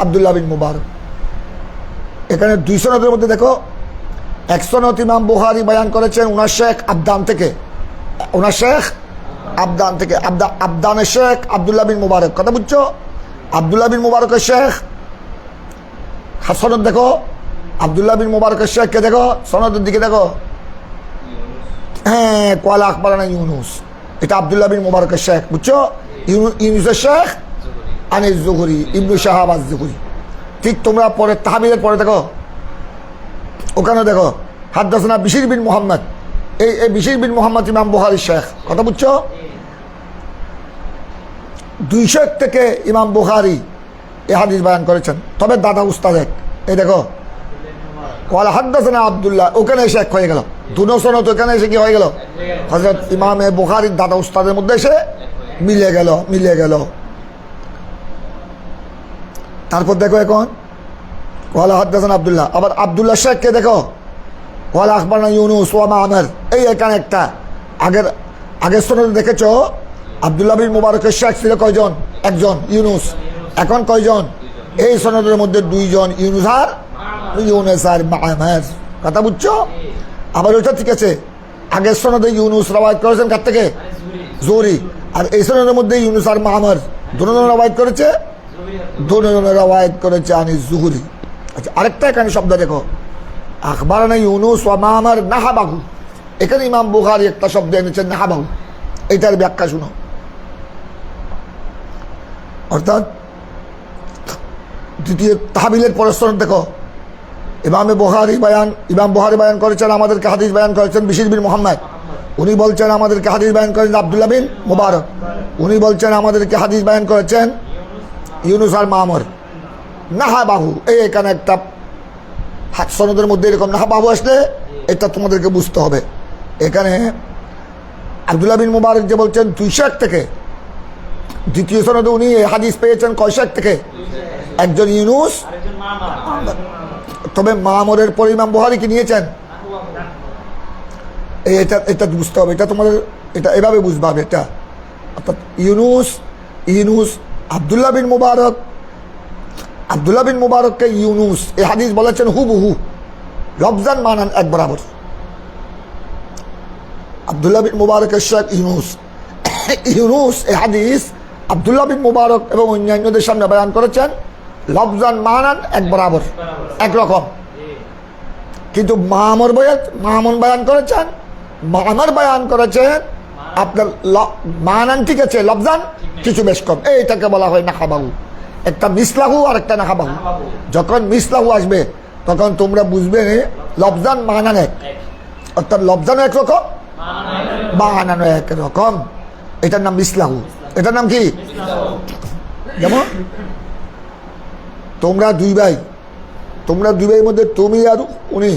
আব্দুল্লাহ বিন মুবারক। এখানে 2 সনদের মধ্যে দেখো, এক সনদ ইমাম বুখারী বয়ান করেছেন ওনার শেখ আবদান থেকে, ওনার শেখ আবদান থেকে, আবদানের শেখ আব্দুল্লাহ বিন মুবারক। কথা বুঝছো? আব্দুল্লাহ বিন মুবারকের শেখ সনদ দেখো, আব্দুল্লাহ বিন মুবারকের শেখকে দেখো, সনদের দিকে দেখো, হ্যাঁ কয়লা আখবারানা ইউনুস, এটা আব্দুল্লাহ বিন মুবারকের শেখ। বুঝছো? ইউনুসের শেখ আনিস জুহরি, ইবনু শাহাব আজ-জুহরি। ঠিক তোমরা পরে তাহবিলের পরে দেখো, ওখানে দেখো হাদ্দাসানা বিশির বিন মুহাম্মদ, এই বিশির বিন মুহাম্মদ ইমাম বুখারীর শেখ। কথা বুঝছো? 200 থেকে ইমাম বুখারী এই হাদিস বয়ান করেছেন, তবে দাদা উস্তাদ এক। এই দেখো ওয়ালা হাদ্দাসানা আব্দুল্লাহ, ওখানে এসে এক হয়ে গেল। 2 সনদ ওখানে এসে কি হয়ে গেল? হযরত ইমামে বুখারীর দাদা উস্তাদের মধ্যে এসে মিলে গেল। তারপর দেখো এখন ওয়ালা হাদ্দাসানা আব্দুল্লাহ, আবার আব্দুল্লাহ শেখকে দেখো ওয়ালা আখবারনা ইউনুস ওয়া মা'মার। এই এখানে একটা আগের সনদে দেখেছো আব্দুল্লাহ বিন মুবারকের শেখ ছিল কয়জন? একজন, ইউনুস। এখন কয়জন? এই সনদের মধ্যে 2 জন, ইউনুস আর মা'মার। কথা বুঝছো? আবার ওইটা ঠিক আছে, আগের সনদে ইউনুস রওয়ায়াত করেছেন কার থেকে? জুহরি। আর এই সনদের মধ্যে ইউনুস আর মা'মার দুজনে রওয়ায়াত করেছে, দুজনে রওয়ায়াত করেছে আনিস জুহরি। আচ্ছা, আরেকটা এখানে শব্দ দেখো, আখবারানা ইউনুস ওয়া মা'মার নাহাবাহু। এখানে ইমাম বুখারী একটা শব্দ এনেছেন নাহাবাহু, এটার ব্যাখ্যা শুনো। অর্থাৎ দ্বিতীয় তাহবিলের পরের সনদ দেখো, ইমাম বুখারী বয়ান করেছেন, আমাদেরকে হাদিস বয়ান করেছেন বিশির বিন মুহাম্মদ। উনি বলছেন আমাদেরকে হাদিস বয়ান করেছেন আব্দুল্লাহ বিন মুবারক। উনি বলছেন আমাদেরকে হাদিস বয়ান করেছেন ইউনুস আর মা'মার নাহাবাহু। এই এখানে একটা সনদের মধ্যে এরকম নাহাবাহু আসলে এটা তোমাদেরকে বুঝতে হবে। এখানে আব্দুল্লাহ বিন মুবারক যে বলছেন 200 থেকে, দ্বিতীয় সনদে উনি হাদিস পেয়েছেন কয়শাক থেকে? একজন ইউনুস, তবে মা'মারের পরে ইমাম বুখারী কি নিয়েছেন? এটা বুঝতে হবে, এটা তোমাদের এটা এভাবে বুঝতে হবে। এটা অর্থাৎ ইউনুস আব্দুল্লাহ বিন মুবারককে ইউনুস এই হাদিস বলেছেন হুবহু, লফজান মানান এক বরাবর। আব্দুল্লাহ বিন মুবারকের শেখ ইউনুস এই হাদিস আব্দুল্লাহ বিন মুবারক এবং অন্যান্যদের সামনে বয়ান করেছেন লফজান মানান এক বরাবর, একরকম। কিন্তু মা'মার বয়ান করেছেন আপনার মানান ঠিক আছে, লফজান কিছু বেশ কম। এইটাকে বলা হয় নাহাবাহু। একটা মিসলাহু আর একটা নাহাবাহু। যখন মিসলাহু আসবে তখন তোমরা বুঝবে লফজান মানান এক, অর্থাৎ লফজানও একরকম, মানানও একরকম। এটার নাম মিসলাহু। এটার নাম কি? যেমন তোমরা দুই ভাইয়ের মধ্যে তুমি আর উনি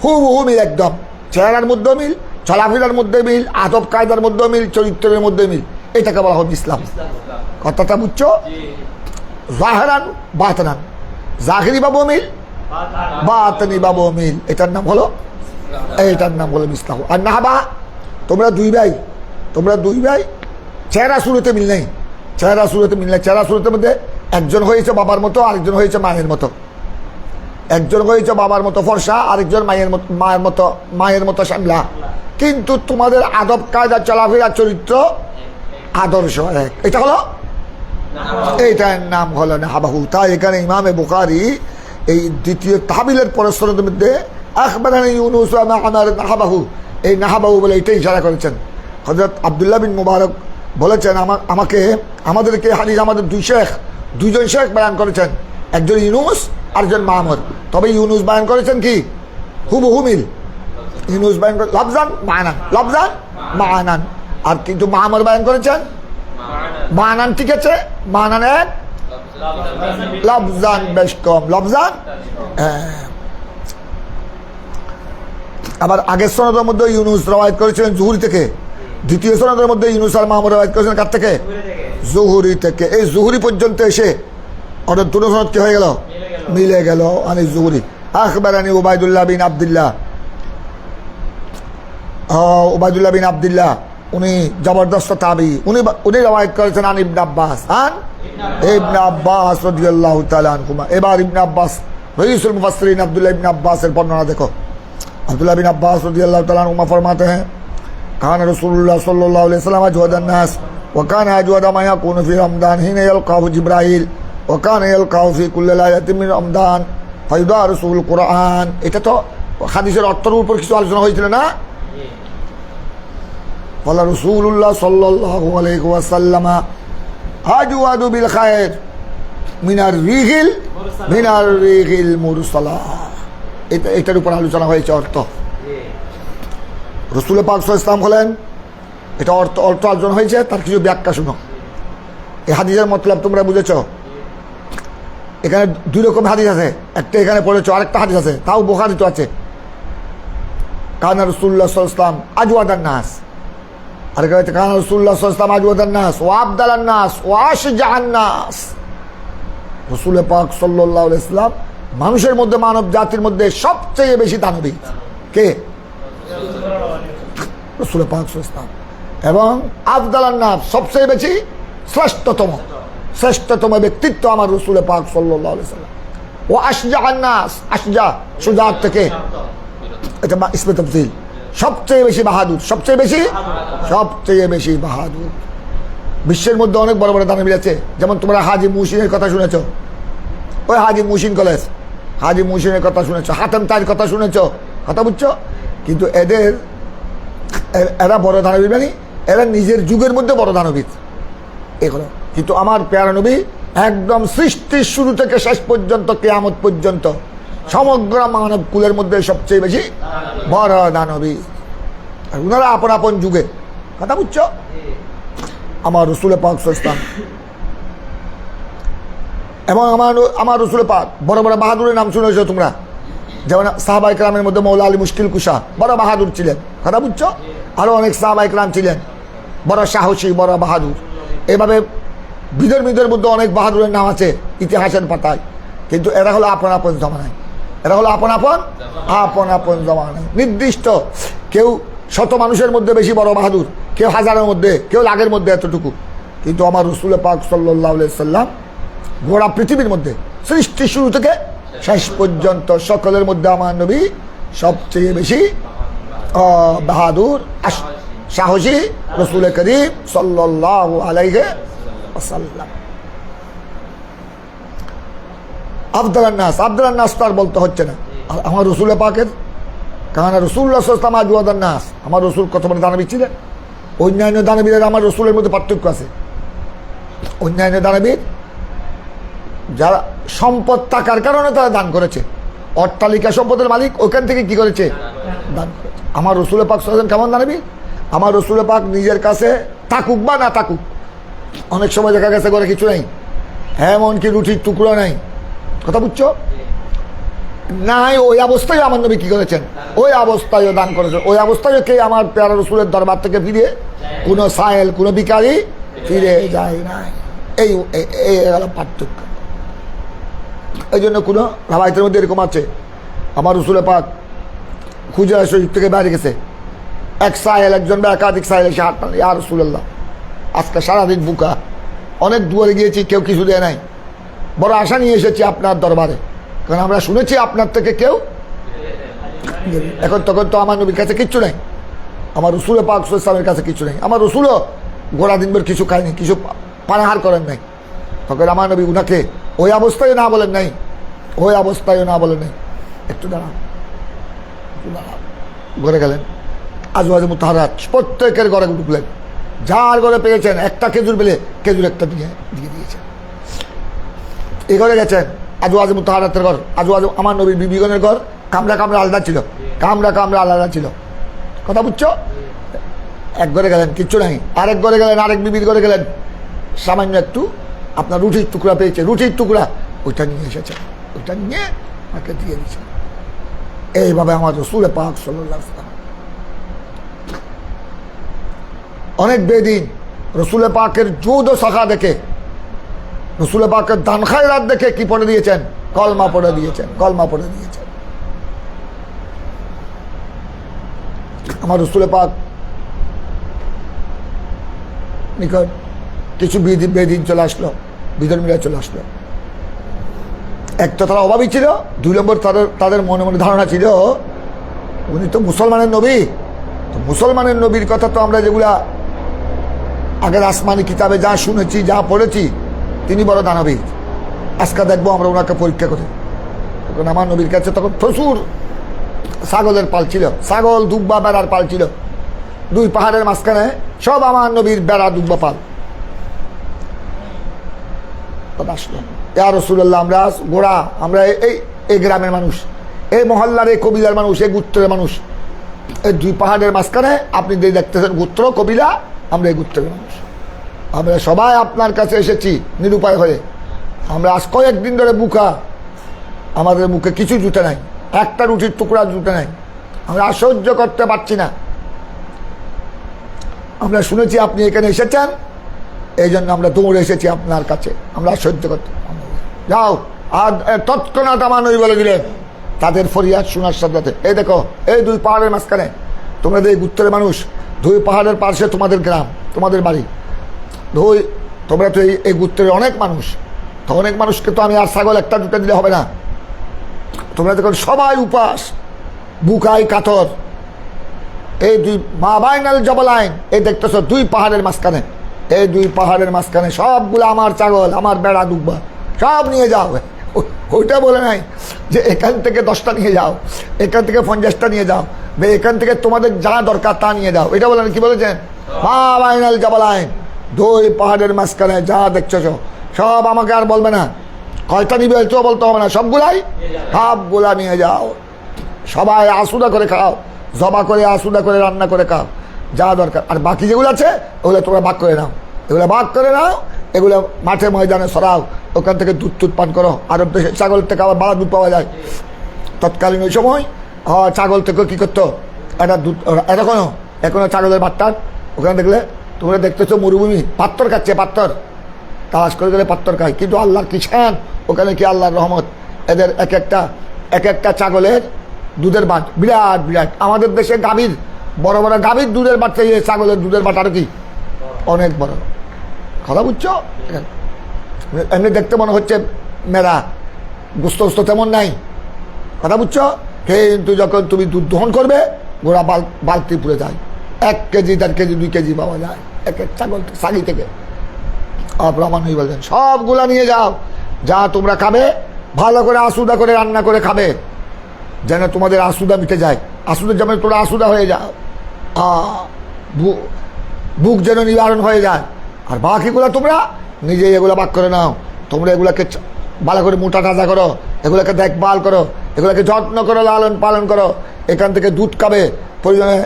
হুবহু মিল, একদম চেহারার মধ্যে মিল, চলাফেরার মধ্যে মিল, আদব কায়দার মধ্যে মিল, চরিত্রের মধ্যে মিল। এটাকে বলা হয় ইসলাম। কথাটা বুঝছো? জাহেরান বাতনান, জাহিরি বাবু মিল, বাতনি বাবু মিল, এটার নাম হলো ইসলাম। আর নাহাবা, তোমরা দুই ভাই চেহারা সুরতে মিল নেই, চেহারা সুরতের মধ্যে একজন হয়েছে বাবার মতো, আরেকজন হয়েছে মায়ের মতো। একজন হয়েছে বাবার মতো ফর্সা, আরেকজন মায়ের মতো শ্যামলা, কিন্তু তোমাদের আদব কায়দা, চলাফেরা, চরিত্র, আদর্শ এক। এটা হলো, এইটার নাম হলো নাহাবাহু। তাই এখানে ইমামে বুখারী এই দ্বিতীয় তাহবিলের পরের সনদের মধ্যে আখবারানা ইউনুস ওয়া মা'মার নাহাবাহু, এই নাহাবাহু বলে এটাই ইশারা করেছেন। হযরত আব্দুল্লাহ বিন মুবারক বলেছেন আমাদেরকে হাদিস আমাদের 2 শেখ বয়ান করেছেন, একজন ইউনুস আরেকজন মা'মার। তবে ইউনুস বয়ান করেছেন কি? হুবহু মিল। ইউনুস বয়ান করে লফজান মা'নান, আর কিন্তু মা'মার বয়ান করেছেন মা'নান। ঠিক আছে, মা'নান এক, লফজান বেশ কম, লফজান। আবার আগের সনদের মধ্যে ইউনুস রওয়ায়াত করেছিলেন জুহরি থেকে, দ্বিতীয় সনদের মধ্যে ইউনুস আর মা'মার রওয়ায়াত করেছেন কার থেকে? জুহরি থেকে। এই জুহরি পর্যন্ত এসে অর্থাৎ 2 সনদ কি হয়ে গেল? মিলে গেল। আনি জুহরি আখবারানি উবাইদুল্লাহ বিন আব্দুল্লাহ উনি জবরদস্ত তাবি, উনি রওয়ায়াত করেছেন আন ইবনে আব্বাস, ইবনে আব্বাস রাদিয়াল্লাহু তাআলা আনহুমা। এবার ইবনে আব্বাস, রইসুল মুফাসসিরিন আব্দুল্লাহ ইবনে আব্বাসের বর্ণনা দেখো। আব্দুল্লাহ বিন আব্বাস রাদিয়াল্লাহু তাআলা আনহুমা ফরমাতে हैं কান রাসূলুল্লাহ সাল্লাল্লাহু আলাইহি ওয়াসাল্লাম আজওয়াদান নাস ওয়া কানা আজওয়াদা মা ইয়াকুনু ফি রমদান হিনা ইয়ালকাহু জিবরাইল ওয়া কানা ইয়ালকাহু ফি কুল্লি লাইলাতিন মিন রমদান ফায়ুদারিসুল কুরআন। এটা তো হাদিসের অর্থের উপর কিছু আলোচনা হয়েছিল না? বলা রাসূলুল্লাহ সাল্লাল্লাহু আলাইহি ওয়াসাল্লাম আজওয়াদু বিল খায়র মিনার রিহিল মুরসালা। এটার উপর আলোচনা হয়েছে অর্থ। রাসূল পাক সাল্লাল্লাহু আলাইহি ওয়াসাল্লাম হলেন, এটা অর্থ আলোচনা হয়েছে, তার কিছু ব্যাখ্যা শুনো। এই হাদিসের মতলব তোমরা বুঝেছ? এখানে দুই রকম হাদিস আছে, একটা এখানে পড়েছ, আরেকটা হাদিস আছে, তাও বুখারীতে আছে। কানা রাসূলুল্লাহ সাল্লাল্লাহু আলাইহি ওয়াসাল্লাম আজওয়াদান নাস, আর কানা রাসূলুল্লাহ সাল্লাল্লাহু আলাইহি ওয়াসাল্লাম আজওয়াদান নাস ওয়া আফদালান নাস ওয়া আশজাআন নাস। রাসূল পাক সাল্লাল্লাহু আলাইহি ওয়াসাল্লাম মানুষের মধ্যে, মানব জাতির মধ্যে সবচেয়ে বেশি দানবীর কে? রাসূল পাক সাল্লাল্লাহু আলাইহি ওয়াসাল্লাম। এবং আফদালান নাস, সবচেয়ে বেশি শ্রেষ্ঠতম ব্যক্তিত্ব আমার রাসূল পাক সাল্লাল্লাহু আলাইহি ওয়াসাল্লাম। ও আশজাআন নাস, আশজা সুজাত থেকে, এটা ইসমে তাফসীল, সবচেয়ে বেশি বাহাদুর, সবচেয়ে বেশি বাহাদুর। বিশ্বের মধ্যে অনেক বড় বড় দানবীর আছে, যেমন তোমরা হাজি মুহসিনের কথা শুনেছ, ওই হাজি মুহসিন কলেজ, হাজি মুহসিনের কথা শুনেছ, হাতেম তার কথা শুনেছ, কথা বুঝছো? কিন্তু এরা বড় দানবীর মানে এরা নিজের যুগের মধ্যে বড় দানবীর এগুলো। কিন্তু আমার প্যারা নবী একদম সৃষ্টির শুরু থেকে শেষ পর্যন্ত, কিয়ামত পর্যন্ত সমগ্র মানব কুলের মধ্যে সবচেয়ে বেশি বড় দানবী। আর ওনারা আপন আপন যুগে, কথা বুঝছো? আমার রাসূল পাক সাল্লাল্লাহু আলাইহি ওয়াসাল্লাম এবং আমার রাসূল পাক বড় বড় বাহাদুরের নাম শুনেছো তোমরা, যেমন সাহাবায়ে কেরামের মধ্যে মৌলা আলী মুশকিল কুশা বড় বাহাদুর ছিলেন, কথা বুঝছো? আরো অনেক সাহাবায়ে কেরাম ছিলেন বড় সাহসী, বড় বাহাদুর। এভাবে বিদর্মীদের মধ্যে অনেক বাহাদুরের নাম আছে ইতিহাসের পাতায়। কিন্তু এরা হলো আপন আপন জমানায়, এরা হলো আপন আপন জমানায় নির্দিষ্ট। কেউ শত মানুষের মধ্যে বেশি বড় বাহাদুর, কেউ হাজারের মধ্যে, কেউ লাখের মধ্যে, এতটুকু। কিন্তু আমার রাসূল পাক সাল্লাল্লাহু আলাইহি ওয়াসাল্লাম গোটা পৃথিবীর মধ্যে সৃষ্টি শুরু থেকে শেষ পর্যন্ত সকলের মধ্যে আমার নবী সবচেয়ে বেশি বাহাদুর, সাহসী রাসূল করিম সাল্লাল্লাহু আলাইহি ওয়াসাল্লাম। আফদালান নাস তো আর বলতে হচ্ছে না। আর আমার রাসূল পাকের কারণ রাসূলুল্লাহ সাল্লাল্লাহু আলাইহি ওয়াসাল্লাম আজওয়াদান নাস, আমার রাসূল কত বড় দানবী ছিলেন। অন্যান্য দানবীদের আমার রাসূলের মধ্যে পার্থক্য আছে। অন্যান্য দানবীর যারা সম্পদ থাকার কারণে তারা দান করেছে, অট্টালিকা সম্পদের মালিক, ওখান থেকে কি করেছে? দান করেছে। আমার রাসূল পাক সাল্লাল্লাহু আলাইহি ওয়াসাল্লাম কেমন দানবী? আমার রাসূল পাক নিজের কাছে থাকুক বা না থাকুক, অনেক সময় দেখা গেছে ঘরে কিছু নাই, এমনকি রুটির টুকরো নাই, কথা বুঝছো? নাই, ওই অবস্থায় আমার নবী কি করেছেন? ওই অবস্থায়ও দান করেছেন। ওই অবস্থায় কে আমার প্যারা রসুলের দরবার থেকে ফিরে কোনো সায়েল, কোনো ভিখারি ফিরে যায় নাই। এই পার্থক্য। এই জন্য কোনো রাবায়তের মধ্যে এরকম আছে, আমার রসুল পাক খুজরা শরীফ থেকে বাইরে গেছে, এক সাহেল, একজন বা একাধিক সাহেল এসে হাত টানে, ইয়া রাসূলুল্লাহ আজকে সারাদিন বুকা, অনেক দুয়ারে গিয়েছি, কেউ কিছু দেয় নাই, বড় আশা নিয়ে এসেছি আপনার দরবারে, কারণ আমরা শুনেছি আপনার থেকে কেউ। এখন তখন তো আমার নবীর কাছে কিচ্ছু নেই, আমার রসুল পাক সাল্লাল্লাহু আলাইহি ওয়াসাল্লামের কাছে কিছু নেই। আমার রসুলও গোড়া দিনভর কিছু খায়নি, কিছু পানাহার করেন নাই। তখন আমার নবী উনাকে ওই অবস্থায় না বলেন নাই, ওই অবস্থায় না বলেন নাই, একটু দাঁড়ান, ঘরে গেলেন, আজওয়াজে মুতাহহারাত প্রত্যেকের ঘরে ঢুকলেন, যার ঘরে পেয়েছেন একটা খেজুর পেলে খেজুর একটা দিয়ে দিয়েছেন। এই ঘরে গেছেন আজওয়াজে মুতাহহারাতের ঘর, আজওয়াজ আমার নবীর বিবিগণের ঘর, কামরা আলাদা ছিল, কামরা আলাদা ছিল, কথা বুঝছো? এক ঘরে গেলেন কিচ্ছু নাই, আরেক ঘরে গেলেন, আরেক বিবির ঘরে গেলেন, সামান্য একটু আপনার রুটির টুকরা পেয়েছে, রুটির টুকরা ওইটা নিয়ে এসেছেন, ওইটা নিয়ে আমাকে দিয়ে দিয়েছেন। এইভাবে আমার রাসূল পাক সাল্লাল্লাহু আলাইহি ওয়াসাল্লাম অনেক বেদিন রসুল পাকের জুদ ও সাখা দেখে, রসুল পাকের দান খায়রাত দেখে কি পড়ে দিয়েছেন? কলমা পড়ে দিয়েছেন, কলমা পড়ে দিয়েছেন। আমার রসুল পাক নিকট কিছু বেদিন চলে আসলো, বিধর্মীরা চলে আসলো। এক তো তারা অভাবী ছিল, 2 নম্বর তাদের মনে মনে ধারণা ছিল উনি তো মুসলমানের নবী। তো মুসলমানের নবীর কথা তো আমরা যেগুলা আগের আসমানি কিতাবে যা শুনেছি, যা পড়েছি, তিনি বড় দানবী। আজকে দেখবো আমরা ওনাকে পরীক্ষা করে। তখন আমার নবীর কাছে তখন প্রচুর ছাগলের পাল ছিল, ছাগল, দুব্বা, বেড়ার পাল ছিল। 2 পাহাড়ের মাঝখানে সব আমার নবীর বেড়া, দুব্বা, পাল। আসলো, ইয়া রাসূলুল্লাহ, আমরা গোড়া, আমরা এই গ্রামের মানুষ, এই মহল্লার, এই কবিলার মানুষ, এই গোত্রের মানুষ। এই 2 পাহাড়ের মাঝখানে আপনি যে দেখতেছেন গোত্র, কবিলা, আমরা এই গোত্রের মানুষ। আমরা সবাই আপনার কাছে এসেছি নিরুপায় হয়ে। আমরা আজ কয়েকদিন ধরে বুকা, আমাদের মুখে কিছু জুটে নাই, একটা রুটির টুকরা জুটে নাই। আমরা সহ্য করতে পারছি না। আমরা শুনেছি আপনি এখানে এসেছেন, এই জন্য আমরা দৌড়ে এসেছি আপনার কাছে। আমরা সহ্য করতে, যাও। আর তৎক্ষণাৎ আমার নবী বলে দিলেন তাদের ফরিয়াদ শোনার সাথে, এই দেখো, এই 2 পাহাড়ের মাঝখানে তোমরা এই গোত্রের মানুষ, 2 পাহাড়ের পাশে তোমাদের গ্রাম, তোমাদের বাড়ি। তোমরা তো এই গোত্রের অনেক মানুষ, তো অনেক মানুষকে তো আমি আর ছাগল একটা দুটো দিলে হবে না। তোমরা দেখো সবাই উপাস, বুকাই কাতর। এই 2 মা বাইনাল জবলাইন, এই দেখতেছ 2 পাহাড়ের মাঝখানে, এই 2 পাহাড়ের মাঝখানে সবগুলো আমার ছাগল, আমার বেড়া, দুব্বা, সব নিয়ে যাও। ওইটা বলে নাই যে এখান থেকে 10টা নিয়ে যাও, এখান থেকে 50টা নিয়ে যাও, এখান থেকে তোমাদের যা দরকার তা নিয়ে যাও। এটা বলেন, কি বলেছেন? মা বাইনাল জবলাইন, 2 পাহাড়ের মাঝখানে যা দেখছ সব আমাকে আর বলবে না, কয়টা নিবে তো বলতে হবে না, সবগুলাই, সবগুলা নিয়ে যাও। সবাই আসুদা করে খাও, জবা করে, আসুদা করে রান্না করে খাও, যা দরকার। আর বাকি যেগুলো আছে ওগুলো তোমরা ভাগ করে নাও, এগুলো ভাগ করে নাও, এগুলো মাঠে ময়দানে সরাও, ওখান থেকে দুধ পান করো। আরব দেশে ছাগল থেকে আবার বাড়া দুধ পাওয়া যায়। তৎকালীন ওই সময় ছাগল থেকে কী করতো, একটা দুধ, এখনো ছাগলের বাট্টার ওখানে দেখলে তোমরা দেখতেছো মরুভূমি, পাত্তর খাচ্ছে, পাত্তর তালাশ করে গেলে পাত্তর খায়। কিন্তু আল্লাহর কিষান, ওখানে কি আল্লাহর রহমত, এদের এক একটা ছাগলের দুধের বাট বিরাট বিরাট। আমাদের দেশে গাভীর, বড় বড় গাভীর দুধের বাট থেকে ছাগলের দুধের বাট আরও কি অনেক বড়। কথা বুঝছো? এমনি দেখতে মনে হচ্ছে মেরা, গোস্ত তেমন নাই। কথা বুঝছো? কিন্তু যখন তুমি দুধ দহন করবে, গোড়া বালতি পুড়ে যায়। 1 কেজি, 1.5 কেজি, 2 কেজি পাওয়া যায় এক ছাগল সাগি থেকে। প্রমাণ হয়ে বলছেন সবগুলা নিয়ে যাও, যা তোমরা খাবে ভালো করে আসুদা করে রান্না করে খাবে, যেন তোমাদের আসুদা মিটে যায়। আসুদা যেমন তোমরা আসুদা হয়ে যাও, বুক যেন নিবারণ হয়ে যায়। আর বাকিগুলো তোমরা নিজেই এগুলো ভাগ করে নাও। তোমরা এগুলাকে ভালো করে মোটা তাজা করো, এগুলোকে দেখভাল করো, এগুলোকে যত্ন করো, লালন পালন করো। এখান থেকে দুধ খাবে, প্রয়োজনে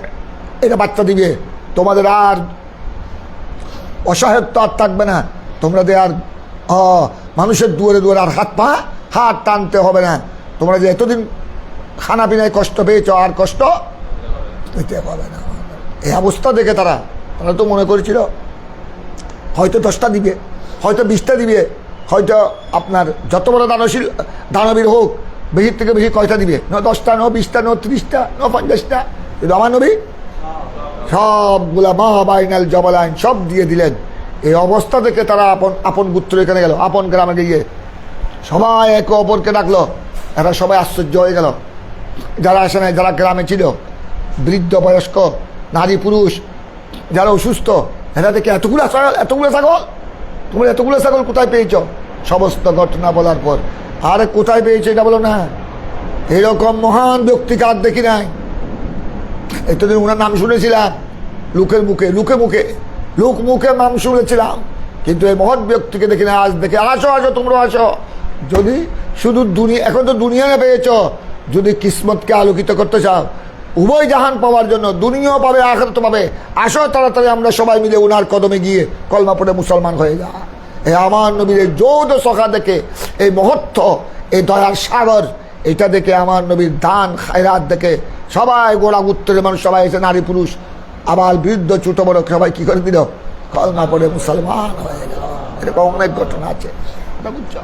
এটা বাচ্চা দিবে। তোমাদের আর অসহায়ত্ব আর থাকবে না। তোমরা আর মানুষের দুয়ারে দুয়ারে আর হাত টানতে হবে না। তোমরা যে এতদিন খানা পিনায় কষ্ট পেয়েছ, আর কষ্ট পেতে হবে না। এই অবস্থা দেখে তারা তো মনে করেছিল হয়তো 10টা দিবে, হয়তো 20টা দিবে, হয়তো আপনার যত বড় দানবীর হোক, বেশির থেকে বেশি কয়টা দিবে, 10টা, 20টা, 30টা, 50টা। কিন্তু আমার নবী সবগুলা মা বাইনাল জবলাইন সব দিয়ে দিলেন। এই অবস্থা থেকে তারা আপন গোত্র এখানে গেল, আপন গ্রামে গিয়ে সবাই একে অপরকে ডাকলো। এরা সবাই আশ্চর্য হয়ে গেল, যারা আসে নাই, যারা গ্রামে ছিল, বৃদ্ধ বয়স্ক, নারী পুরুষ, যারা অসুস্থ, এরা দেখে এতগুলো ছাগল, তোমরা এতগুলো ছাগল কোথায় পেয়েছ? সমস্ত ঘটনা বলার পর আরে কোথায় পেয়েছে এটা বলো না, এরকম মহান ব্যক্তিকে আর দেখি নাই। এতদিন ওনার নাম শুনেছিলাম, লোক মুখে নাম শুনেছিলাম, কিন্তু এই মহৎ ব্যক্তিকে দেখি না। আজ দেখে আসো তোমরা আসো। যদি শুধু এখন তো দুনিয়া পেয়েছ, যদি কিসমতকে আলোকিত করতে চাও, উভয় জাহান পাওয়ার জন্য, দুনিয়াও পাবে আখিরাতও পাবে, আসো তাড়াতাড়ি আমরা সবাই মিলে ওনার কদমে গিয়ে কলমা পড়ে মুসলমান হয়ে যা। এই আমার নবীর এই যৌথ সখা দেখে, এই মহত্ব, এই দয়ার সাগর, এটা দেখে আমার নবীর দান খায়রাত দেখে সবাই গোড়া উত্তরের মানুষ সবাই এসে, নারী পুরুষ, আবার বৃদ্ধ ছোট বড় সবাই কি করে দিল, কলমা পড়ে মুসলমান হয়ে গেল। এরকম অনেক ঘটনা আছে, বুঝছো?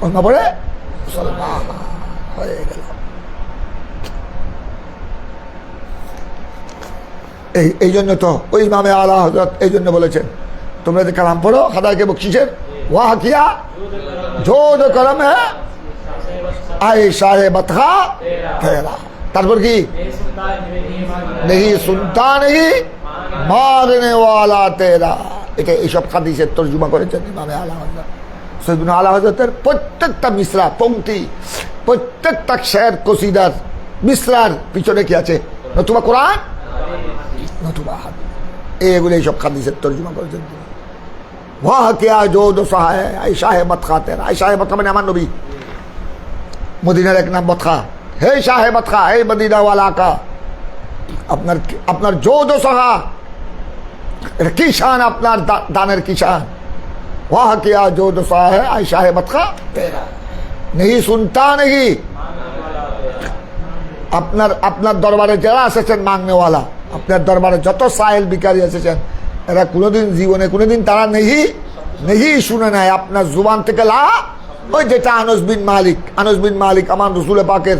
কলমা পড়ে মুসলমান হয়ে গেল। এই জন্য তো ওই ইমামে আলা হযরত এই জন্য বলেছেন, তোমরা যে কালাম পড়ো খাদাকে বকশিসের, ওয়াহ কিয়া জোদ করম হ্যাঁ আয় শাহে বতখা তেরা। তারপর কি নেহি সুনতা নেহি মারনে ওয়ালা তেরা। এটা এইসব হাদিসের তর্জমা করেছেন ইমামে আলা হযরত। সৈয়দনা আলা হযরতের প্রত্যেকটা মিসরা পংক্তি, প্রত্যেকটা শের কসিদার মিসরার পিছনে কি আছে? নতুবা কোরআন, নতুবা হাদিস। এগুলো এইসব হাদিসের তর্জমা করেছেন। ওয়াহ কিয়া জোদ সাহে আয় শাহে বতখা তেরা। আয় শাহে বতখা মানে আমার নবী, মদিনার এক নাম বতখা। হে শাহে বতখা, হে মদিনাওয়ালা কা, আপনার জোদ সাহা, এটা কি শান, আপনার দানের কি শান। ওয়াহ কিয়া জোদ সাহে আয় শাহে বতখা তেরা। নেহি সুনতা নেহি, আপনার দরবারে যারা এসেছেন মাংনেওয়ালা, আপনার দরবারে যত সাহেল বিকারি এসেছেন, এরা কোনোদিন জীবনে কোনোদিন তারা নেহি শুনে নেয় আপনার জুবান থেকে লা। ওই যেটা আনস বিন মালিক আমার রসুল পাকের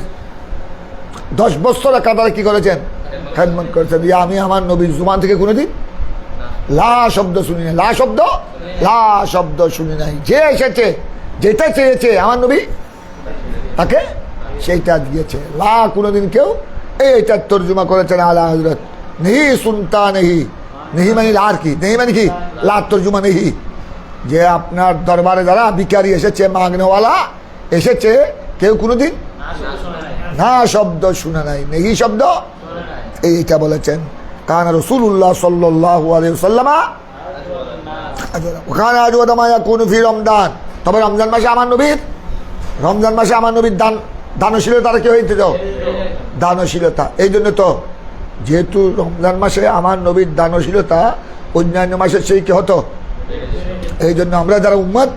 10 বছর কাতারে কি করেছেন? খেদমত করেছেন। আমি আমার নবীর জুবান থেকে কোনোদিন লা শব্দ শুনি নাই, লা শব্দ শুনি নাই। যে এসেছে যেটা চেয়েছে আমার নবী তাকে সেইটা দিয়েছে। লা কোনোদিন কেউ এইটার তর্জমা করেছেন আলা হযরত। নেহি সুনতা নেহি, নেহি মানে লার কি, নেহি মানে কি লার তর্জমা নেহি। যে আপনার দরবারে যারা ভিখারি এসেছে, মাগনেওয়ালা এসেছে, কেউ কোনোদিন না শব্দ শুনে নাই, নেহি শব্দ এইটা বলেছেন। কান রাসূলুল্লাহ সাল্লাল্লাহু আলাইহি ওয়াসাল্লাম ওখানে আজওয়াদা মা ইয়াকুনু ফি রমজান। তবে রমজান মাসে আমার নবীর দানশীলতার কি হইতে যাও? দানশীলতা। এই জন্য তো যেহেতু রমজান মাসে আমার নবীর দানশীলতা অন্যান্য মাসের সেই কি হতো, এই জন্য আমরা যারা উম্মত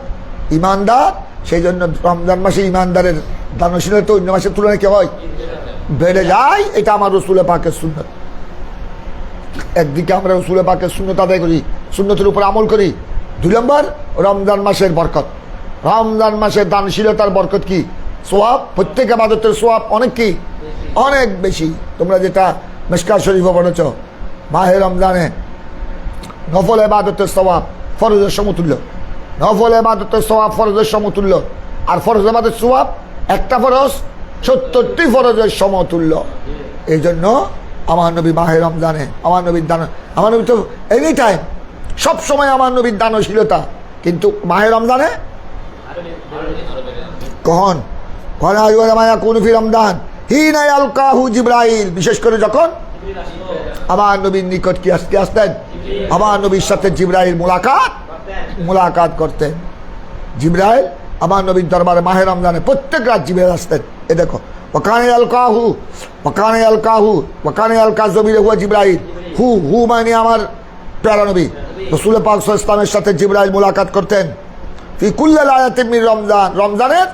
ইমানদার, সেই জন্য রমজান মাসে ইমানদারের দানশীলতা অন্য মাসের তুলনায় কি হয়? বেড়ে যায়। এটা আমার রসুল পাকের সুন্নত। একদিকে আমরা রসুল পাকের সুন্নত আদায় করি, সুন্নতের উপর আমল করি। 2 নম্বর রমজান মাসের বরকত, রমজান মাসের দানশীলতার বরকত কি? সোয়াব, প্রত্যেক ইবাদতের সোয়াব অনেক কি? অনেক বেশি। তোমরা যেটা মিশকাত শরীফে পড়েছ, মাহে রমজানে নফল ইবাদতের সওয়াব ফরজের সমতুল্য, নফল ইবাদতের সওয়াব ফরজের সমতুল্য। আর ফরজ ইবাদতের সওয়াব একটা ফরজ 70টি ফরজের সমতুল্য। এই জন্য আমার নবী মাহে রমজানে আমার নবী তো এনি টাইম সব সময় আমার নবীর দানশীলতা, কিন্তু মাহে রমজানে কখন কোন ফি রমজান হিনা ইয়ালকাহু জিবরাইল, বিশেষ করে যখন আমার নবীর নিকট কি আসতেন, আমার নবীর সাথে জিবরাইল মুলাকাত করতেন। জিবরাইল আমার নবীর দরবারে মাহে রমজানে প্রত্যেক রাত জিবরাইল আসতেন। এ দেখো ওকানে আলকা জমিরে হুয়া জিবরাইল, হু মানে আমার প্যারা নবী রাসূল পাক সাল্লাল্লাহু আলাইহি ওয়াসাল্লামের সাথে জিবরাইল মুলাকাত করতেন। ফি কুল্লি লায়াতিন মিন রমজান, রমজানের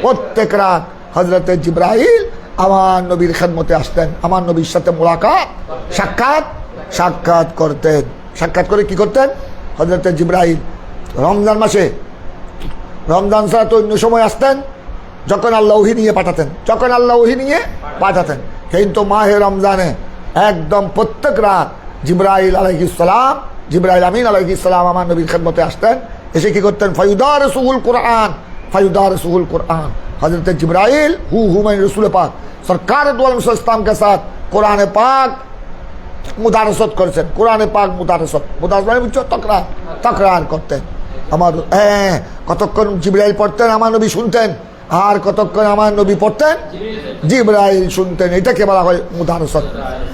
প্রত্যেক রাত হযরতে জিবরাইল আমার নবীর খেদমতে আসতেন, আমার নবীর সাথে মুলাকাত সাক্ষাৎ করতেন। সাক্ষাৎ করে কি করতেন হযরতে জিবরাইল? রমজান মাসে, রমজান ছাড়া তো অন্য সময় আসতেন যখন আল্লাহ ওহী নিয়ে পাঠাতেন, কিন্তু মাহে রমজানে একদম প্রত্যেক রাত জিবরাইল আলাইহিস সালাম, জিবরাইল আমিন আলাইহিস সালাম আমার নবীর খেদমতে আসতেন। এসে কি করতেন? ফায়ুদারিসুহুল कुरान। हजरत जिब्राइल हु मैं रसूल पाक सरकार दो आलम इस्लाम के साथ कुरान पाक मुदारसत করেছেন। कुरान पाक मुदारसत মানে বুঝছো তকরার করতেন। আমার কতক্ষণ জিব্রাইল পড়তেন, আমার নবী শুনতেন, আর কতক্ষণ আমার নবী পড়তেন, জিব্রাইল শুনতেন। এটাকে বলা হয় মুদারসত।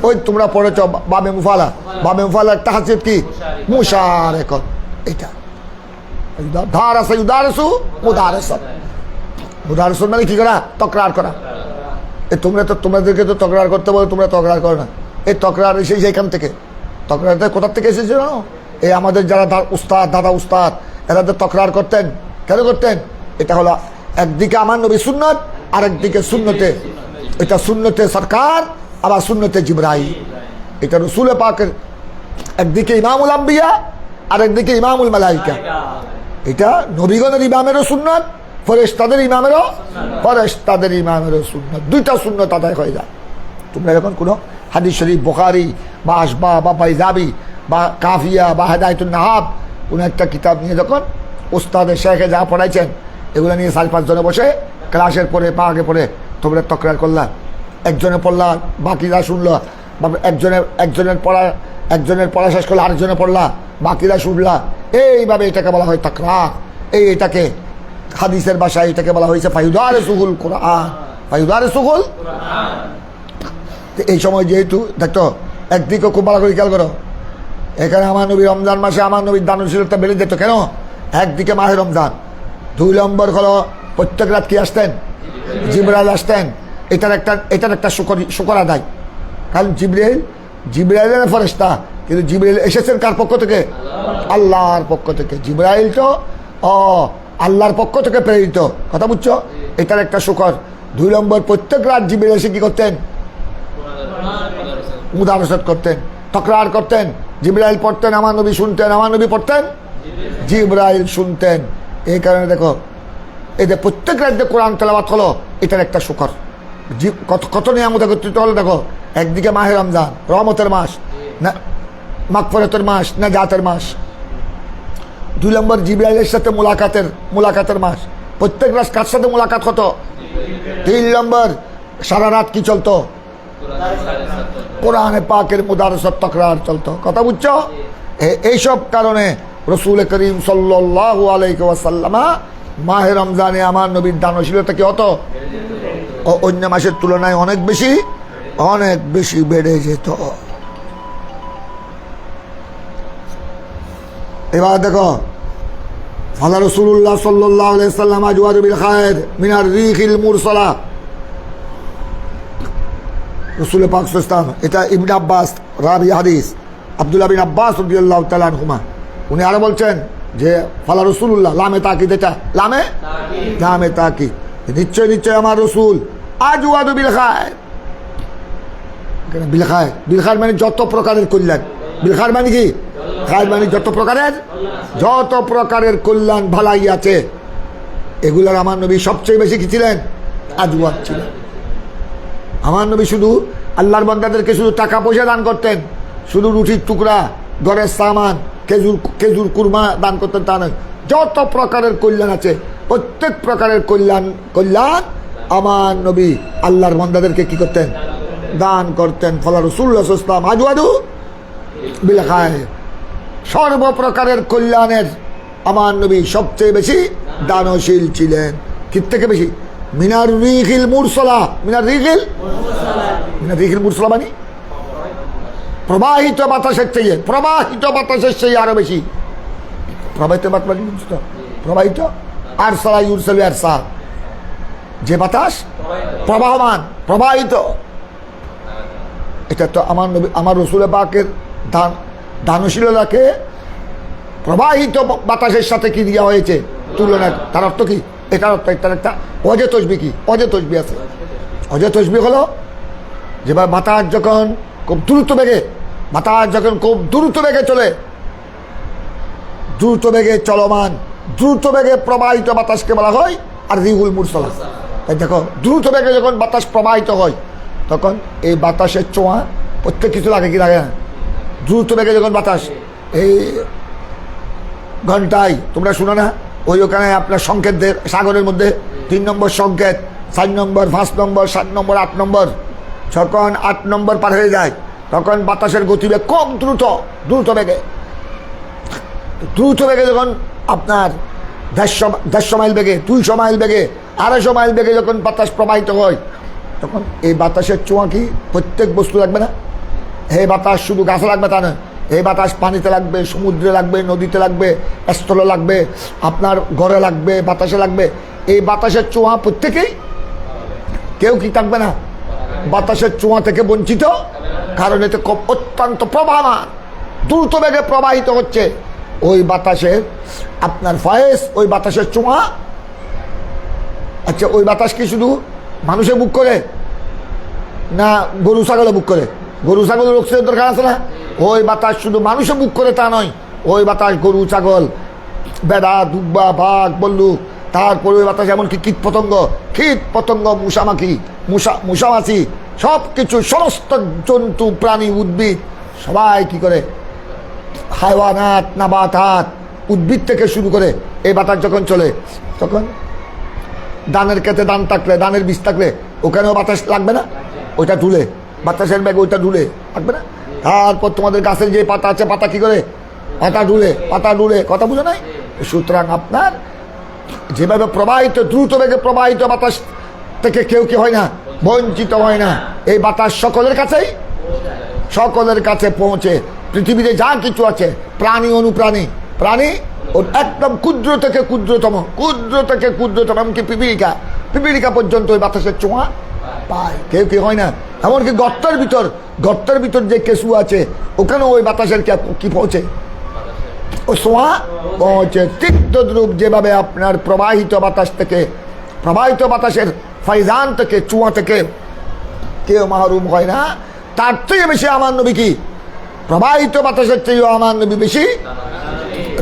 ওই তোমরা পড়েছ বাবে মুফালা একটা হাসিয়ত কি? মুশারাকাত। এটা মুদারসত মানে কি করা? তকরার করা। তোমাদেরকে তো তকরার করতে বলে, তোমরা তকরার করো না। এই তকরার এসেছে এখান থেকে। তকরারটা কোথা থেকে এসেছে জানো? এই আমাদের যারা দাদা উস্তাদ এরা তো তকরার করতেন। কেন করতেন? এটা হলো একদিকে আমার নবী সুন্নত, আর একদিকে সুন্নতে, এটা সুন্নতে সরকার, আবার সুন্নতে জিবরাইল। এটা রসুল পাকের একদিকে ইমামুল আম্বিয়া, আর একদিকে ইমামুল মালাইকা। এটা নবীগণের ইমামেরও সুন্নত, ফেরেশতাদের ইমামেরও সুন্নত। দুইটা সুন্নত আদায় হয়ে যায়। তোমরা যখন কোনো হাদিস শরীফ বুখারী বা আসবা বা পাইজাবি বা কাফিয়া বা হেদায়তুন নাহাব কোনো একটা কিতাব নিয়ে যখন ওস্তাদের শেখে যা পড়াইছেন এগুলো নিয়ে 4-5 জনে বসে ক্লাসের পরে আগে পড়ে তোমরা তকরার করলা, একজনে পড়লা বাকিরা শুনলো, বা একজনের পড়া শেষ করলে আরেকজনে পড়লা বাকিরা শুনলা, এইভাবে এটাকে বলা হয় তাকরার। এটাকে হাদিসের ভাষায় এটাকে বলা হয়েছে ফায়ুদারে সুহুল কোরআন, ফায়ুদারে সুহুল। এই সময় যেহেতু দেখতো একদিকে খুব ভালো করে খেয়াল করো, এখানে আমার নবী রমজান মাসে আমার নবীর দানশীলতা বেড়ে যেত কেন? একদিকে মাহে রমজান, 2 নম্বর হলো প্রত্যেক রাত কি আসতেন? জিবরাইল আসতেন। এটার একটা শুকর আদায়, কারণ জিবরাইলের ফেরেশতা, কিন্তু জিবরাইল এসেছেন কার পক্ষ থেকে? আল্লাহর পক্ষ থেকে। জিবরাইল তো আল্লাহর পক্ষ থেকে প্রেরিত, কথা বুঝছো? এটার একটা শুকর। 2 নম্বর প্রত্যেক রাত জিবরাইল এসে কি করতেন? মুদারসাত করতেন, তকরার করতেন। জিবরাইল পড়তেন, আমার নবী শুনতেন, আমার নবী পড়তেন, জিবরাইল শুনতেন। এই কারণে দেখো এই যে প্রত্যেক রাজ্যে কোরআন তেলাওয়াত হলো, এটার একটা শুকর। কত নিয়ামত একত্রিত হলো দেখো। একদিকে মাহে রমজান, রহমতের মাস না মাগফিরাতের মাস না জাতের মাস। 2 নম্বর জিবরাইলের সাথে মুলাকাতের মাস। প্রত্যেক রাত কার সাথে মুলাকাত হতো? 3 নম্বর সারা রাত কি চলতো? কোরআনে পাকের মুদারসাত তাকরার চলতো, কথা বুঝছো? এইসব কারণে রসুল করিম সাল্লাল্লাহু আলাইহি ওয়াসাল্লাম মাহে রমজানে আমার নবীর দানশীলতা কি হতো? অন্য মাসের তুলনায় অনেক বেশি বেড়ে যেত। এবার দেখো ফালা রাসূলুল্লাহ সাল্লাল্লাহু আলাইহি ওয়াসাল্লাম আজওয়াদু বিল খায়র মিনার রিহিল মুরসালা। রসুল পাক সাল্লাল্লাহু আলাইহি ওয়াসাল্লাম, এটা ইবনে আব্বাস রাবি হাদিস, আব্দুল্লাহ বিন আব্বাস রাদিয়াল্লাহু তাআলা আনহুমা, উনি আরো বলছেন যে ফালা রাসূলুল্লাহ, লামে তাকিদ, এটা লামে তাকিদ, নিশ্চয় আমার রসুল আজওয়াদু বিল খায়র। বিল খায়র মানে যত প্রকারের কল্যাণ। বিল খায়র মানে কি? খায়র মানে যত প্রকারের কল্যাণ ভালাই আছে, এগুলার আমার নবী সবচেয়ে বেশি কি ছিলেন? আজওয়াদ ছিলেন। আমার নবী শুধু আল্লাহর বান্দাদেরকে শুধু টাকা পয়সা দান করতেন, শুধু রুটির টুকরা, ঘরের সামান, খেজুর কুরমা দান করতেন তা নয়। যত প্রকারের কল্যাণ আছে, প্রত্যেক প্রকারের কল্যাণ আমার নবী আল্লাহর বান্দাদেরকে কি করতেন? দান করতেন। ফলা রাসূলুল্লাহ সাল্লাল্লাহু আলাইহি ওয়াসাল্লাম আজওয়াদু বিল খায়র, সর্বপ্রকারের কল্যাণের আমার নবী সবচেয়ে বেশি দানশীল ছিলেন। কি থেকে বেশি? মিনার রিহিল মুরসালা। মিনার রিহিল মুরসালা মানে প্রবাহিত বাতাসের চেয়ে আরো বেশি। প্রবাহিত আরসালা ইউরসালু আরসাল, যে বাতাস প্রবাহমান, প্রবাহিত। এটা তো আমার নবী আমার রসুল পাকের দানশীলতাকে প্রবাহিত বাতাসের সাথে কি দেওয়া হয়েছে তুলনা। তার অর্থ কি? এটার অর্থ এটার একটা অজে তসবি। কি অজে তসবি আছে? অজে তসবি হলো যে বাতাস যখন খুব দ্রুত বেগে চলে, দ্রুত বেগে চলমান, দ্রুত বেগে প্রবাহিত বাতাসকে বলা হয় আর রিহুল মুরসালা। তাই দেখো দ্রুত বেগে যখন বাতাস প্রবাহিত হয় তখন এই বাতাসের ছোঁয়া প্রত্যেক কিছু লাগে কি লাগে না? দ্রুত বেগে যখন বাতাস, এই ঘন্টায় তোমরা শুনো না ওখানে আপনার সংকেত দেয় সাগরের মধ্যে 3 নম্বর সংকেত, 4 নম্বর, 5 নম্বর, 7 নম্বর, 8 নম্বর। যখন 8 নম্বর পার হয়ে যায় তখন বাতাসের গতিবেগ কম, দ্রুত বেগে যখন আপনার 150 মাইল বেগে, 200 মাইল বেগে, 250 মাইল বেগে যখন বাতাস প্রবাহিত হয় তখন এই বাতাসের ছোঁয়া কি প্রত্যেক বস্তু লাগবে না? এই বাতাস শুধু গাছে লাগবে তা নয়, এই বাতাস পানিতে লাগবে, সমুদ্রে লাগবে, নদীতে লাগবে, স্থলে লাগবে, আপনার ঘরে লাগবে, বাতাসে লাগবে। এই বাতাসের ছোঁয়া প্রত্যেকেই, কেউ কি থাকবে না বাতাসের ছোঁয়া থেকে বঞ্চিত? কারণ এতে অত্যন্ত প্রবাহমান, দ্রুত বেগে প্রবাহিত হচ্ছে ওই বাতাসের আপনার ফয়েজ, ওই বাতাসের ছোঁয়া। আচ্ছা, ওই বাতাস কি শুধু মানুষে বুক করে না গরু ছাগলে বুক করে? গরু ছাগলের অক্সিজেন দরকার আছে না? ওই বাতাস শুধু মানুষে বুক করে তা নয়, ওই বাতাস গরু ছাগল, বেড়া, দুব্বা, বাঘ, বল্লুক, তারপরে ওই বাতাস এমনকি কীট পতঙ্গ, মশামাছি, সব কিছু, সমস্ত জন্তু, প্রাণী, উদ্ভিদ সবাই কি করে, হায়ওয়ানাত, নাবাতাত, উদ্ভিদ থেকে শুরু করে এই বাতাস যখন চলে, তখন ধানের ক্ষেতে ধান থাকলে, ধানের বীজ থাকলে ওখানেও বাতাস লাগবে না? ওইটা ঢুলে, বাতাসের ব্যাগে ওইটা ঢুলে লাগবে না? তারপর তোমাদের গাছের যে পাতা আছে, পাতা কি করে, পাতা ঢুলে, কথা বুঝো নাই? সুতরাং আপনার যেভাবে প্রবাহিত, দ্রুত বেগে প্রবাহিত বাতাস থেকে কেউ কি হয় না, বঞ্চিত হয় না। এই বাতাস সকলের কাছে পৌঁছে। পৃথিবীতে যা কিছু আছে, প্রাণী, অনুপ্রাণী, প্রাণী একদম ক্ষুদ্র থেকে ক্ষুদ্রতম, এমনকি পিপিলিকা পর্যন্ত ওই বাতাসের ছোঁয়া পায়। কেউ কি হয় না? এমনকি গর্তের ভিতর যে কেঁচু আছে, ওখানেও ওই বাতাসের কি পৌঁছে, ও ছোঁয়া পৌঁছে। তিক্তদ্রুপ যেভাবে আপনার প্রবাহিত বাতাসের ফাইজান থেকে, চুয়া থেকে কেউ মাহরুম হয় না, তার থেকে বেশি আমার নবী কি, প্রবাহিত বাতাসের চেয়েও আমার নবী বেশি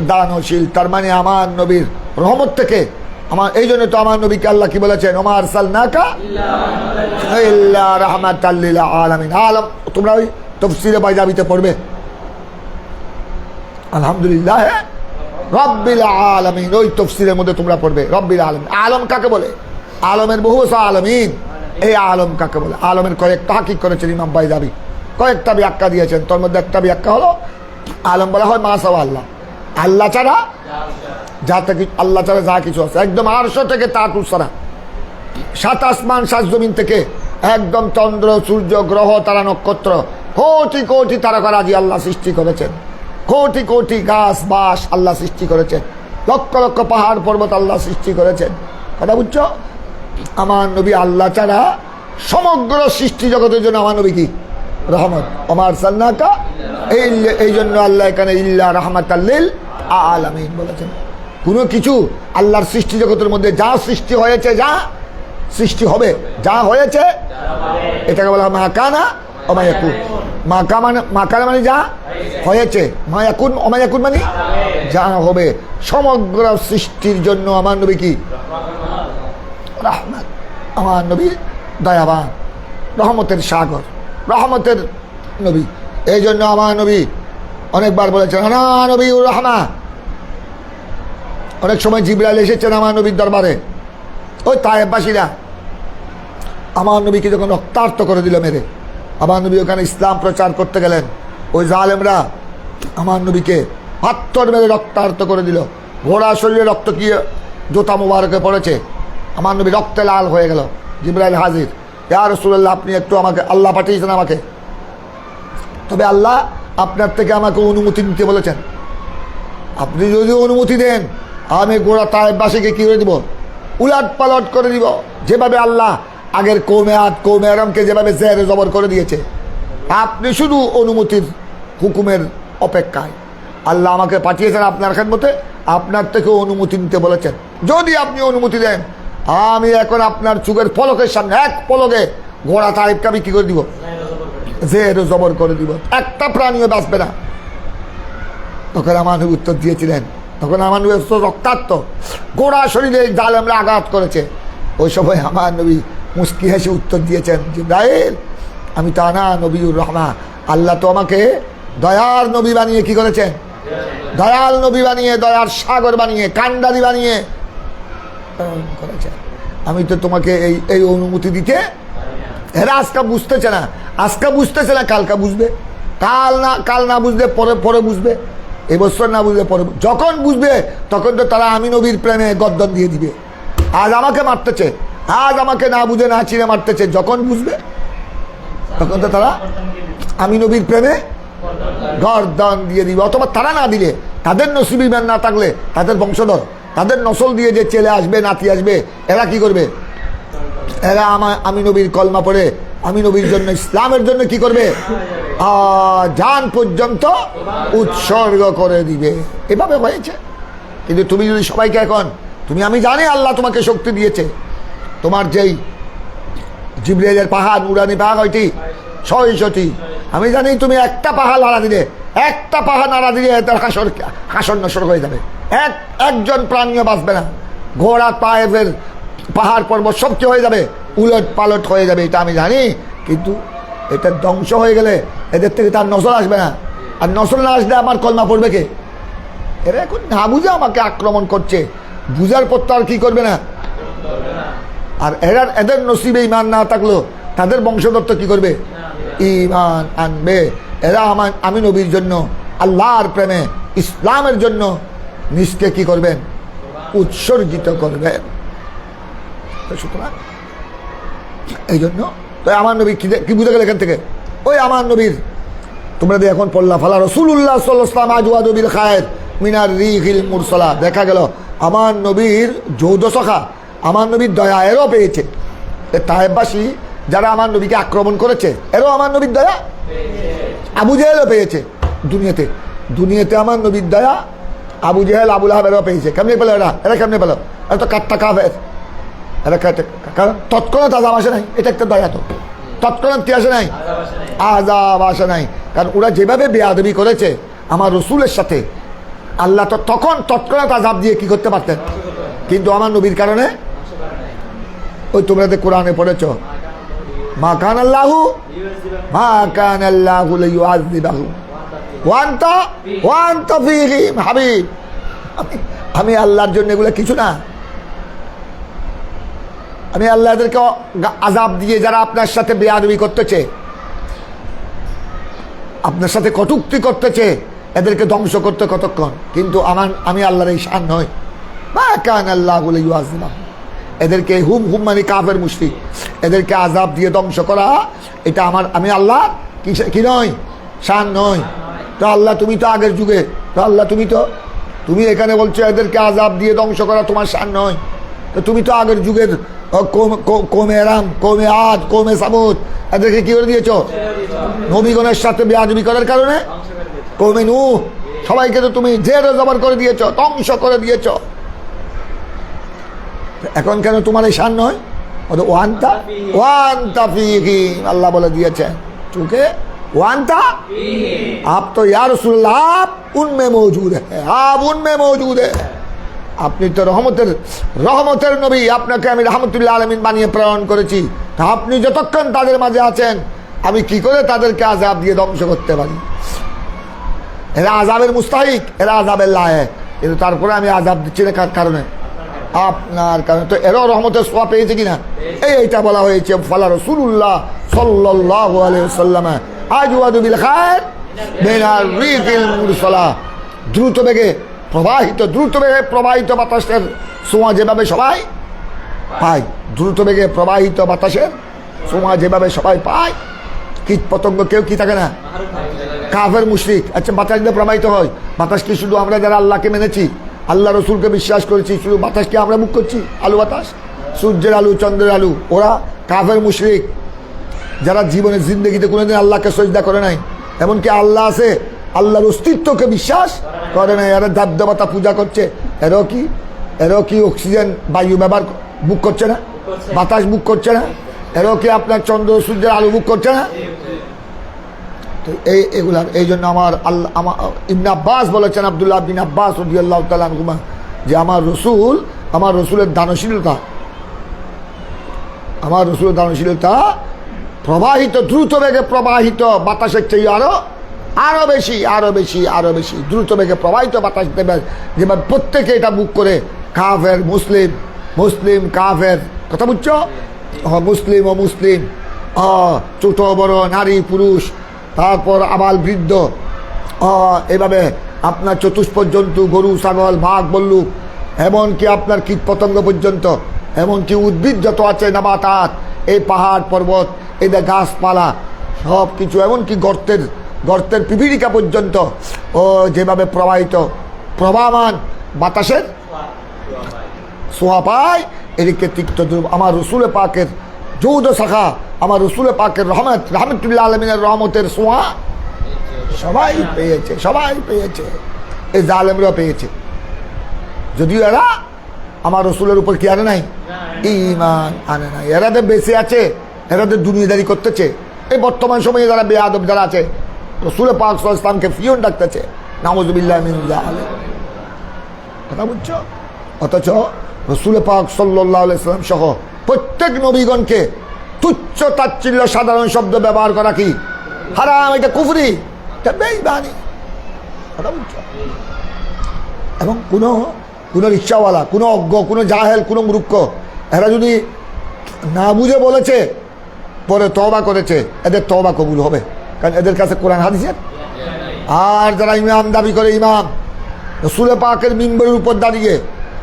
দানশীল। তার মানে আমার নবীর রহমত থেকে এই জন্য তো আমার নবীকে আল্লাহ কি বলেছেন, ওমা আরসালনাকা ইল্লা রাহমাতাল লিল আলামিন। তোমরা ওই তাফসীরে বাইজাবিতে পড়বে, আলহামদুলিল্লাহ রব্বিল আলামিন, ওই তাফসীরের মধ্যে তোমরা পড়বে রব্বিল আলামিন। আলম কাকে বলে? আলমের বহু আলমিন। এই আলম কাকে বলে? আলমের কয়েকটা হাকিক করেছেন ইমাম বাইজাবি, কয়েকটা ব্যাখ্যা দিয়েছেন। তোর মধ্যে একটা ব্যাখ্যা হলো, আলম বলা হয় মাসাওয়া আল্লাহ, আল্লাহ ছাড়া যা কিছু আছে, একদম আরশ থেকে তাতুস সারা, সাত আসমান সাত জমিন থেকে একদম চন্দ্র, সূর্য, গ্রহ, তারা, নক্ষত্র, কোটি কোটি তারকারাজি আল্লাহ সৃষ্টি করেছেন, কোটি কোটি গাছ বাস আল্লাহ সৃষ্টি করেছেন, লক্ষ লক্ষ পাহাড় পর্বত আল্লাহ সৃষ্টি করেছেন। কথা বুঝছো? আমার নবী আল্লাহ ছাড়া সমগ্র সৃষ্টি জগতের জন্য আমার নবী কি রহমত। ওমা আরসালনাকা, এই জন্য আল্লাহ এখানে ইল্লা রাহমাতাল লিল আলামিন বলেছেন। কোনো কিছু আল্লাহর সৃষ্টি জগতের মধ্যে যা সৃষ্টি হয়েছে, যা সৃষ্টি হবে, যা হয়েছে, এটাকে বলা হয় মাকানা ওমায়াকুন। মাকানা মানে যা হয়েছে, মায়াকুন ওমায়াকুন মানে যা হবে। সমগ্র সৃষ্টির জন্য আমার নবী কি রহমত। আমার নবী দয়াবান, রহমতের সাগর, রহমতের নবী। এই জন্য আমার নবী অনেকবার বলেছেন আনা নবীউর রহমা। অনেক সময় জিবরাইল এসেছেন আমার নবীর দরবারে, ওই তায়েববাসীরা আমার নবীকে যখন রক্তাক্ত করে দিল মেরে, আমার নবী ওখানে ইসলাম প্রচার করতে গেলেন, ওই জালেমরা আমার নবীকে পাথর মেরে রক্তাক্ত করে দিল। ঘোড়া শরীরে রক্ত কি জোতা মুবারকে পড়েছে, আমার নবী রক্তে লাল হয়ে গেল। জিবরাইল হাজির, ইয়া রাসূলুল্লাহ, আপনি একটু আমাকে, আল্লাহ পাঠিয়েছেন আমাকে, তবে আল্লাহ আপনার থেকে আমাকে অনুমতি নিতে বলেছেন। আপনি যদি অনুমতি দেন, আমি গোড়া তায়েববাসীকে কী করে দিব, উলাট পালট করে দিব। যেভাবে আল্লাহ আগের কৌমে আদ, কৌমে আরামকে যেভাবে জেরে জবর করে দিয়েছে, আপনি শুধু অনুমতির হুকুমের অপেক্ষায়। আল্লাহ আমাকে পাঠিয়েছেন আপনার খেদমতে, আপনার থেকে অনুমতি নিতে বলেছেন। যদি আপনি অনুমতি দেন, আমি এখন আপনার চোখের পলকের সামনে এক পলকে ঘোড়া তায়েবকে আমি কী করে দিব, জেরে জবর করে দিব, একটা প্রাণীও বাঁচবে না। তখন আমার নবী উত্তর দিয়েছিলেন, তখন আমার নবী রক্তাক্ত গোড়া শরীরে জালেমরা আঘাত করেছে। ওই সময় আমার নবী মুস্কি হেসে উত্তর দিয়েছেন, জিবরাইল, আমি তো আনা নবীউর রহমা, আল্লাহ তো আমাকে দয়ার নবী বানিয়ে কি করেছেন, দয়াল নবী বানিয়ে, দয়ার সাগর বানিয়ে, কান্ডারি বানিয়ে করেছেন। আমি তো তোমাকে এই অনুমতি দিতে, এরা আজকে বুঝতেছে না, কালকা বুঝবে, কাল না বুঝবে পরে বুঝবে, এবছর না বুঝলে পরে, যখন বুঝবে তখন তো তারা আমি নবীর প্রেমে গর্দন দিয়ে দিবে। আজ আমাকে মারতেছে, আজ আমাকে না বুঝে না চিনে মারতেছে, যখন বুঝবে তখন তো তারা আমি নবীর প্রেমে গর্দন দিয়ে দিবে। অথবা তারা না দিলে, তাদের নসিব ঈমান না থাকলে, তাদের বংশধর, তাদের নসল দিয়ে যে ছেলে আসবে, নাতি আসবে, এরা কি করবে, এরা আমি নবীর কলমা পড়ে আমি নবীর জন্য, ইসলামের জন্য কি করবে, জান পর্যন্ত উৎসর্গ করে দিবে। এভাবে হয়েছে। কিন্তু তুমি যদি সবাইকে এখন, আমি জানি আল্লাহ তোমাকে শক্তি দিয়েছে, তোমার যেই জিবরাইলের পাহাড়, নুরানি পাহাড় হয়টি 600টি, আমি জানি তুমি একটা পাহাড় নাড়া দিলে তার হাসর নসর হয়ে যাবে, একজন প্রাণীও বাঁচবে না, ঘোড়া পায়ের পাহাড় পর্বত সব কি হয়ে যাবে, উলট পালট হয়ে যাবে, এটা আমি জানি। কিন্তু এটা ধ্বংস হয়ে গেলে এদের থেকে তার নসল আসবে না। আর নসল না আসলে আমার কলমা পড়বে কে? এরা এখন না বুঝে আমাকে আক্রমণ করছে, বুঝার পর তো আর কি করবে না। আর এদের নসিবে ইমান না থাকলো তাদের বংশধর তো কি করবে? ইমান আনবে। এরা আমি নবীর জন্য, আল্লাহর প্রেমে, ইসলামের জন্য নিজকে কি করবেন? উৎসর্গিত করবেন। সুতরাং এই জন্য তো আমার নবী কি বুঝে গেল এখান থেকে? ওই আমার নবীর তোমরা এখন পড়লা ফালা রাসূলুল্লাহ সাল্লাল্লাহু আলাইহি ওয়াসাল্লাম আজওয়াদু বিল খায়র মিনার রিহিল মুরসালা। দেখা গেল আমার নবীর যৌদ সখা, আমার নবীর দয়া এরও পেয়েছে। তায়েববাসী যারা আমার নবীকে আক্রমণ করেছে এরও আমার নবীর দয়া, আবু জেহেলও পেয়েছে। দুনিয়াতে আমার নবীর দয়া আবু জেহেল, আবুল আহাব এরাও পেয়েছে। কেমনি পেলো এরা কেমনি পেলো? এরা তো কাট্টা কাফের। এরা কারণ তৎক্ষণাৎ আযাব আসে নাই, এটা একটা দয়া। তো তৎক্ষণাৎ কি আসে নাই? আযাব আসে নাই। কারণ ওরা যেভাবে বেয়াদবি করেছে আমার রসুলের সাথে, আল্লাহ তো তখন তৎক্ষণাৎ আযাব দিয়ে কি করতে পারতেন, কিন্তু আমার নবীর কারণে। ওই তোমরা তো কোরআনে পড়েছ মা কান আল্লাহু লিইউআযিবাহু ওয়া আনতা ফীহিম। হাবিব, আমি আল্লাহর জন্য এগুলো কিছু না। আমি আল্লাহদেরকে আযাব দিয়ে যারা আপনার সাথে বেয়াদবি করতেছে, আপনার সাথে কটূক্তি করতেছে, এদেরকে ধ্বংস করতে কতক্ষণ? কিন্তু আমি আল্লাহর এই শান নয়। মা কান আল্লাহু লিইউআযিবাহু, এদেরকে হুম মানে কাফের মুশরিক, এদেরকে আযাব দিয়ে ধ্বংস করা এটা আমি আল্লাহ কি নয়, শান নয়। তো আল্লাহ তুমি তো আগের যুগে, তো আল্লাহ তুমি এখানে বলছো এদেরকে আযাব দিয়ে ধ্বংস করা তোমার শান নয়। তো তুমি তো আগের যুগের কৌমে এরাম, কৌমে আদ, কৌমে সামুদ এদেরকে কি করে দিয়েছ? নবীগণের সাথে বেয়াদবি করার কারণে কৌমে নূহ সবাইকে তো তুমি জেরে জবর করে দিয়েছ, ধ্বংস করে দিয়েছ। এখন কেন তোমার এই শান নয়? ওয়ান্তা ফীহিম, আল্লাহ বলে দিয়েছেন চুকে ওয়ান্তা আপ তো ইয়া রাসূলুল্লাহ আপ উনমে মৌজুদ হ্যায়, আপ উনমে মৌজুদ হ্যায়। আপনি তো রহমতের নবী, আপনাকে আমি রাহমাতুল্লিল আলামিন বানিয়ে প্রেরণ করেছি। তা আপনি যতক্ষণ তাদের মাঝে আছেন আমি কি করে তাদেরকে আযাব দিয়ে ধ্বংস করতে পারি? এরা আযাবের মুস্তাহিক, এরা আযাবের লায়েক, কিন্তু তারপরে আমি আযাব দিচ্ছি না কার কারণে? আপনার কারণে। তো এরাও রহমতের সোয়া পেয়েছে কিনা? এইটা বলা হয়েছে ফালা রাসূলুল্লাহ সাল্লাল্লাহু আলাইহি ওয়াসাল্লাম আজওয়াদু বিল খায়র মিনার রিহিল মুরসালা। দ্রুত বেগে প্রবাহিত বাতাসের ছোঁয়া যেভাবে সবাই পায়, দ্রুত বেগে প্রবাহিত বাতাসের ছোঁয়া যেভাবে সবাই পায়, কীট পতঙ্গ কেউ কি থাকে না, কাফের মুশরিক। আচ্ছা, বাতাস দিয়ে প্রবাহিত হয়। বাতাস কি শুধু আমরা যারা আল্লাহকে মেনেছি, আল্লাহ রসুলকে বিশ্বাস করেছি, শুধু বাতাসকে আমরা মুখ করছি? আলু বাতাস, সূর্যের আলু, চন্দ্রের আলু। ওরা কাফের মুশরিক, যারা জীবনের জিন্দগিতে কোনোদিন আল্লাহকে সজদা করে নাই, এমনকি আল্লাহ আছে আল্লাহর অস্তিত্বকে বিশ্বাস করে নাই। এরা দেবতা পূজা করছে। এরাও কি অক্সিজেন বায়ু ব্যবহার বুক করছে না? বাতাস বুক করছে না? এরাও কি আপনার চন্দ্র সূর্যের আলু বুক করছে না? তো এগুলার এই জন্য আমার ইবনে আব্বাস বলেছেন, আব্দুল্লাহ বিন আব্বাস রাদিয়াল্লাহু তাআলা আনহুমা, যে আমার রসুলের দানশীলতা প্রবাহিত, দ্রুত বেগে প্রবাহিত বাতাসের চেয়ে আরো বেশি দ্রুত বেগে প্রবাহিত বাতাস দেবে, যেভাবে প্রত্যেকে এটা বুক করে। কাফের মুসলিম কাফের, কথা বুঝছো? মুসলিম ও মুসলিম, ছোট বড়, নারী পুরুষ, তারপর আবাল বৃদ্ধ, এভাবে আপনার চতুষ্পদ জন্তু, গরু ছাগল বাঘ বল্লুক, এমনকি আপনার কীট পতঙ্গ পর্যন্ত, এমনকি উদ্ভিদ যত আছে, নাবাতাত, এই পাহাড় পর্বত, এই গাছপালা সব কিছু, এমনকি গর্তের পিপীলিকা পর্যন্ত যেভাবে প্রবাহমান বাতাসের ছোঁয়া পায়, এদিকে তিক্ত দ্রব আমার রসুল পাকের যৌদ শাখা, আমার রসুল পাকের রাহমাতুল্লিল আলামিনের রহমতের ছোঁয়া সবাই পেয়েছে। এই জালেমরা পেয়েছে, যদিও এরা আমার রসুলের উপর কি আনে নাই, ঈমান আনে নাই। এরাদের বেঁচে আছে, এরাদের দুনিয়াদারি করতেছে। এই বর্তমান সময়ে যারা বেয়াদব যারা আছে, রসুল পাক সাল্লাল্লাহু আলাইহি ওয়াসাল্লামকে ফিয়ন ডাকতেছে, নাউযুবিল্লাহ মিন যালিক। কথা বুঝছো? অথচ রসুল পাক সাল্লাল্লাহু আলাইহি ওয়াসাল্লাম সহ প্রত্যেক নবীগণকে তুচ্ছ তাচ্ছিল্য সাধারণ শব্দ ব্যবহার করা কি হারাম, এটা কুফরি, এটা বেঈমানি। কথা বুঝছো? এবং কোনো রিক্সাওয়ালা, কোনো অজ্ঞ, কোনো জাহেল, কোনো মূর্খ, এরা যদি না বুঝে বলেছে পরে তওবা করেছে, এদের তওবা কবুল হবে, কারণ এদের কাছে কোরআন হাদিসের। আর যারা ইমাম দাবি করে, ইমাম রাসূল পাকের মিম্বরের উপর দাঁড়িয়ে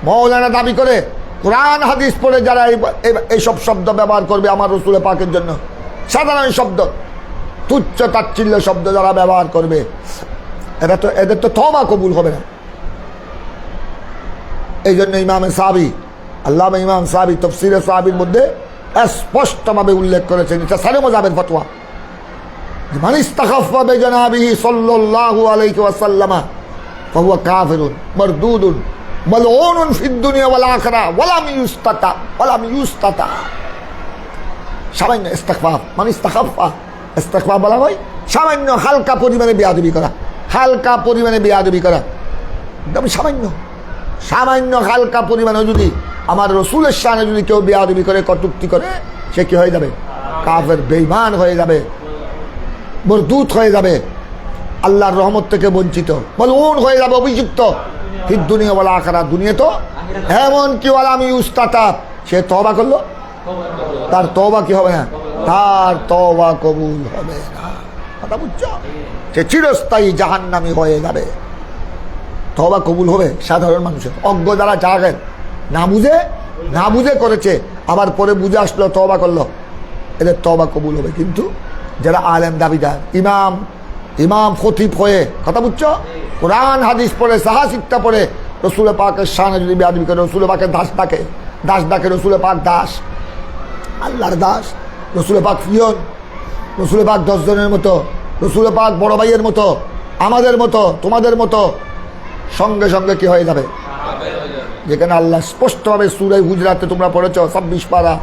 মাওলানা দাবি করে, কোরআন হাদিস পড়ে যারা এইসব শব্দ ব্যবহার করবে আমার রাসূল পাকের জন্য, সাধারণ শব্দ, তুচ্ছ তাচ্ছিল্য শব্দ যারা ব্যবহার করবে, এদের তো তওবা কবুল হবে না। এই জন্য ইমামে সাহাবী, আল্লামা ইমাম সাহাবী তাফসীরে সাহাবীর মধ্যে স্পষ্টভাবে উল্লেখ করেছেন, এটা সারে মাযহাবের ফতোয়া, মান ইস্তাখাফা বিজানাবিহি সাল্লাল্লাহু আলাইহি ওয়াসাল্লাম ফাহুয়া কাফিরুন মারদুদুন মালউনুন ফিদ দুনিয়া ওয়াল আখিরা ওয়ালাম ইউস্তাতা। সামান্য ইস্তিগফার, মানে ইস্তিগফার বলা হয় সামান্য হালকা পরিমাণে বেয়াদবি করা, হালকা পরিমাণে বেয়াদবি করা, একদম সামান্য হালকা পরিমাণে যদি আমার রসুলের শানে যদি কেউ বেয়াদবি করে, কটূক্তি করে, সে কি হয়ে যাবে? কাফের, বেঈমান হয়ে যাবে, মরদুদ হয়ে যাবে, আল্লাহর রহমত থেকে বঞ্চিত, মালউন হয়ে যাবে, অভিযুক্ত, ফিদ দুনিয়া ওয়াল আখিরা, দুনিয়া তো এমন কি ওয়ালাম ইউস্তাতা, সে তওবা করলো, তার তওবা কি হবে না? তার তওবা কবুল হবে না। কথা বুঝছো? সে চিরস্থায়ী জাহান্নামী হয়ে যাবে। তওবা কবুল হবে সাধারণ মানুষের, অজ্ঞ যারা জাহেল, না বুঝে করেছে, আবার পরে বুঝে আসলো, তওবা করলো, এদের তওবা কবুল হবে। কিন্তু যারা আলেম দাবিদার, ইমাম খতিব হয়ে, কথা বুঝছো, কোরআন হাদিস পড়ে, সাহাসিকতা পড়ে, রসুল পাকের শানে যদি বেয়াদবি করে, রসুল পাকের দাস ডাকে, রসুল পাক দাস, আল্লাহর দাস, রসুল পাক ফিয়ন, রসুল পাক 10 জনের মতো, রসুল পাক বড় ভাইয়ের মতো, আমাদের মতো, তোমাদের মতো, সঙ্গে সঙ্গে কি হয়ে যাবে? যেখানে আল্লাহ স্পষ্টভাবে সূরা হুজরাতে তোমরা পড়েছ 26 পারা,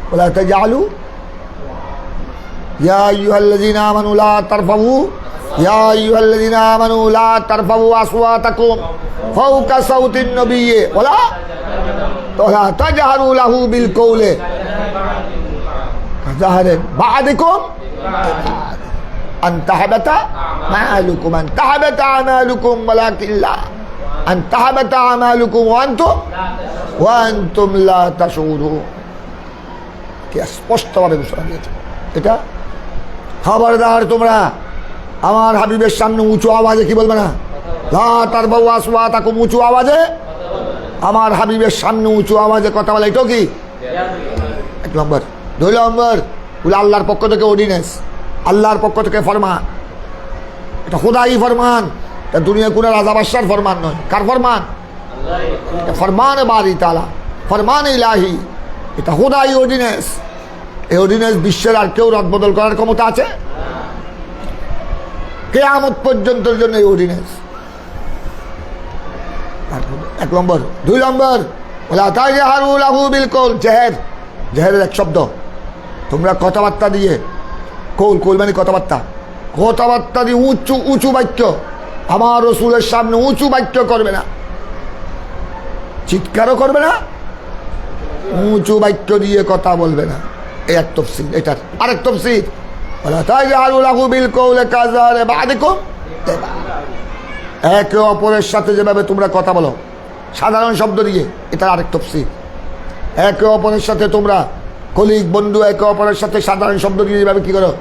ওয়ালা তাজআলু ইয়া আইয়ুহাল্লাযীনা আমানু লা তারফাউ আসওয়াতাকুম ফাওকা সাউতিন নবিয়্যি ওয়ালা তাজহারু লাহু বিল কওলি কাজাহারে বা'দিকুম আন তাহবাতা আমালুকুম ওয়ালাকিল্লা আন তাহবাতা আমালুকুম ওয়া আনতুম লা তাশউরুন। কি স্পষ্টভাবে ঘোষণা দিয়েছে। এটা খবরদার, তোমরা আমার হাবিবের সামনে উঁচু আওয়াজে কি বলবে না? লা তারফাউ আসওয়াতাকুম, উঁচু আওয়াজে আমার হাবিবের সামনে উঁচু আওয়াজে কথা বলে, এটাও কি? 1 নম্বর। 2 নম্বর, আল্লাহর পক্ষ থেকে অর্ডিনেন্স, আল্লাহর পক্ষ থেকে ফরমান, এটা খোদাই ফরমান, এটা দুনিয়া কোনো রাজা বাদশার ফরমান নয়। কার ফরমান? এটা ফরমান বারি তাআলা, ফরমান ইলাহি, এটা খোদাই অর্ডিনেন্স। এই অর্ডিনেন্স বিশ্বের আর কেউ রদবদল করার ক্ষমতা আছে? কিয়ামত পর্যন্তের জন্য এই অর্ডিনেন্স। 1 নম্বর। 2 নম্বর, ওয়ালা তাজহারু লাহু বিল কওল, জেহেরের এক শব্দ, তোমরা কথাবার্তা দিয়ে, কৌল মানে কথাবার্তা দিয়ে উঁচু বাক্য, আমার রসুলের সামনে উঁচু বাক্য করবে না, চিৎকারও করবে না, উঁচু বাক্য দিয়ে কথা বলবে না। এই এক তফসির। এটার আরেক তফসির, ওয়ালা তাজহারু লাহু বিল কওলি কাজাহারি বা'দিকুম, একে অপরের সাথে যেভাবে তোমরা কথা বলো সাধারণ শব্দ দিয়ে, এটার আরেক তফসির। একে অপরের সাথে তোমরা কলিগ, বন্ধু, একে অপরের সাথে সাধারণ শব্দ দিয়ে যেভাবে কি করো?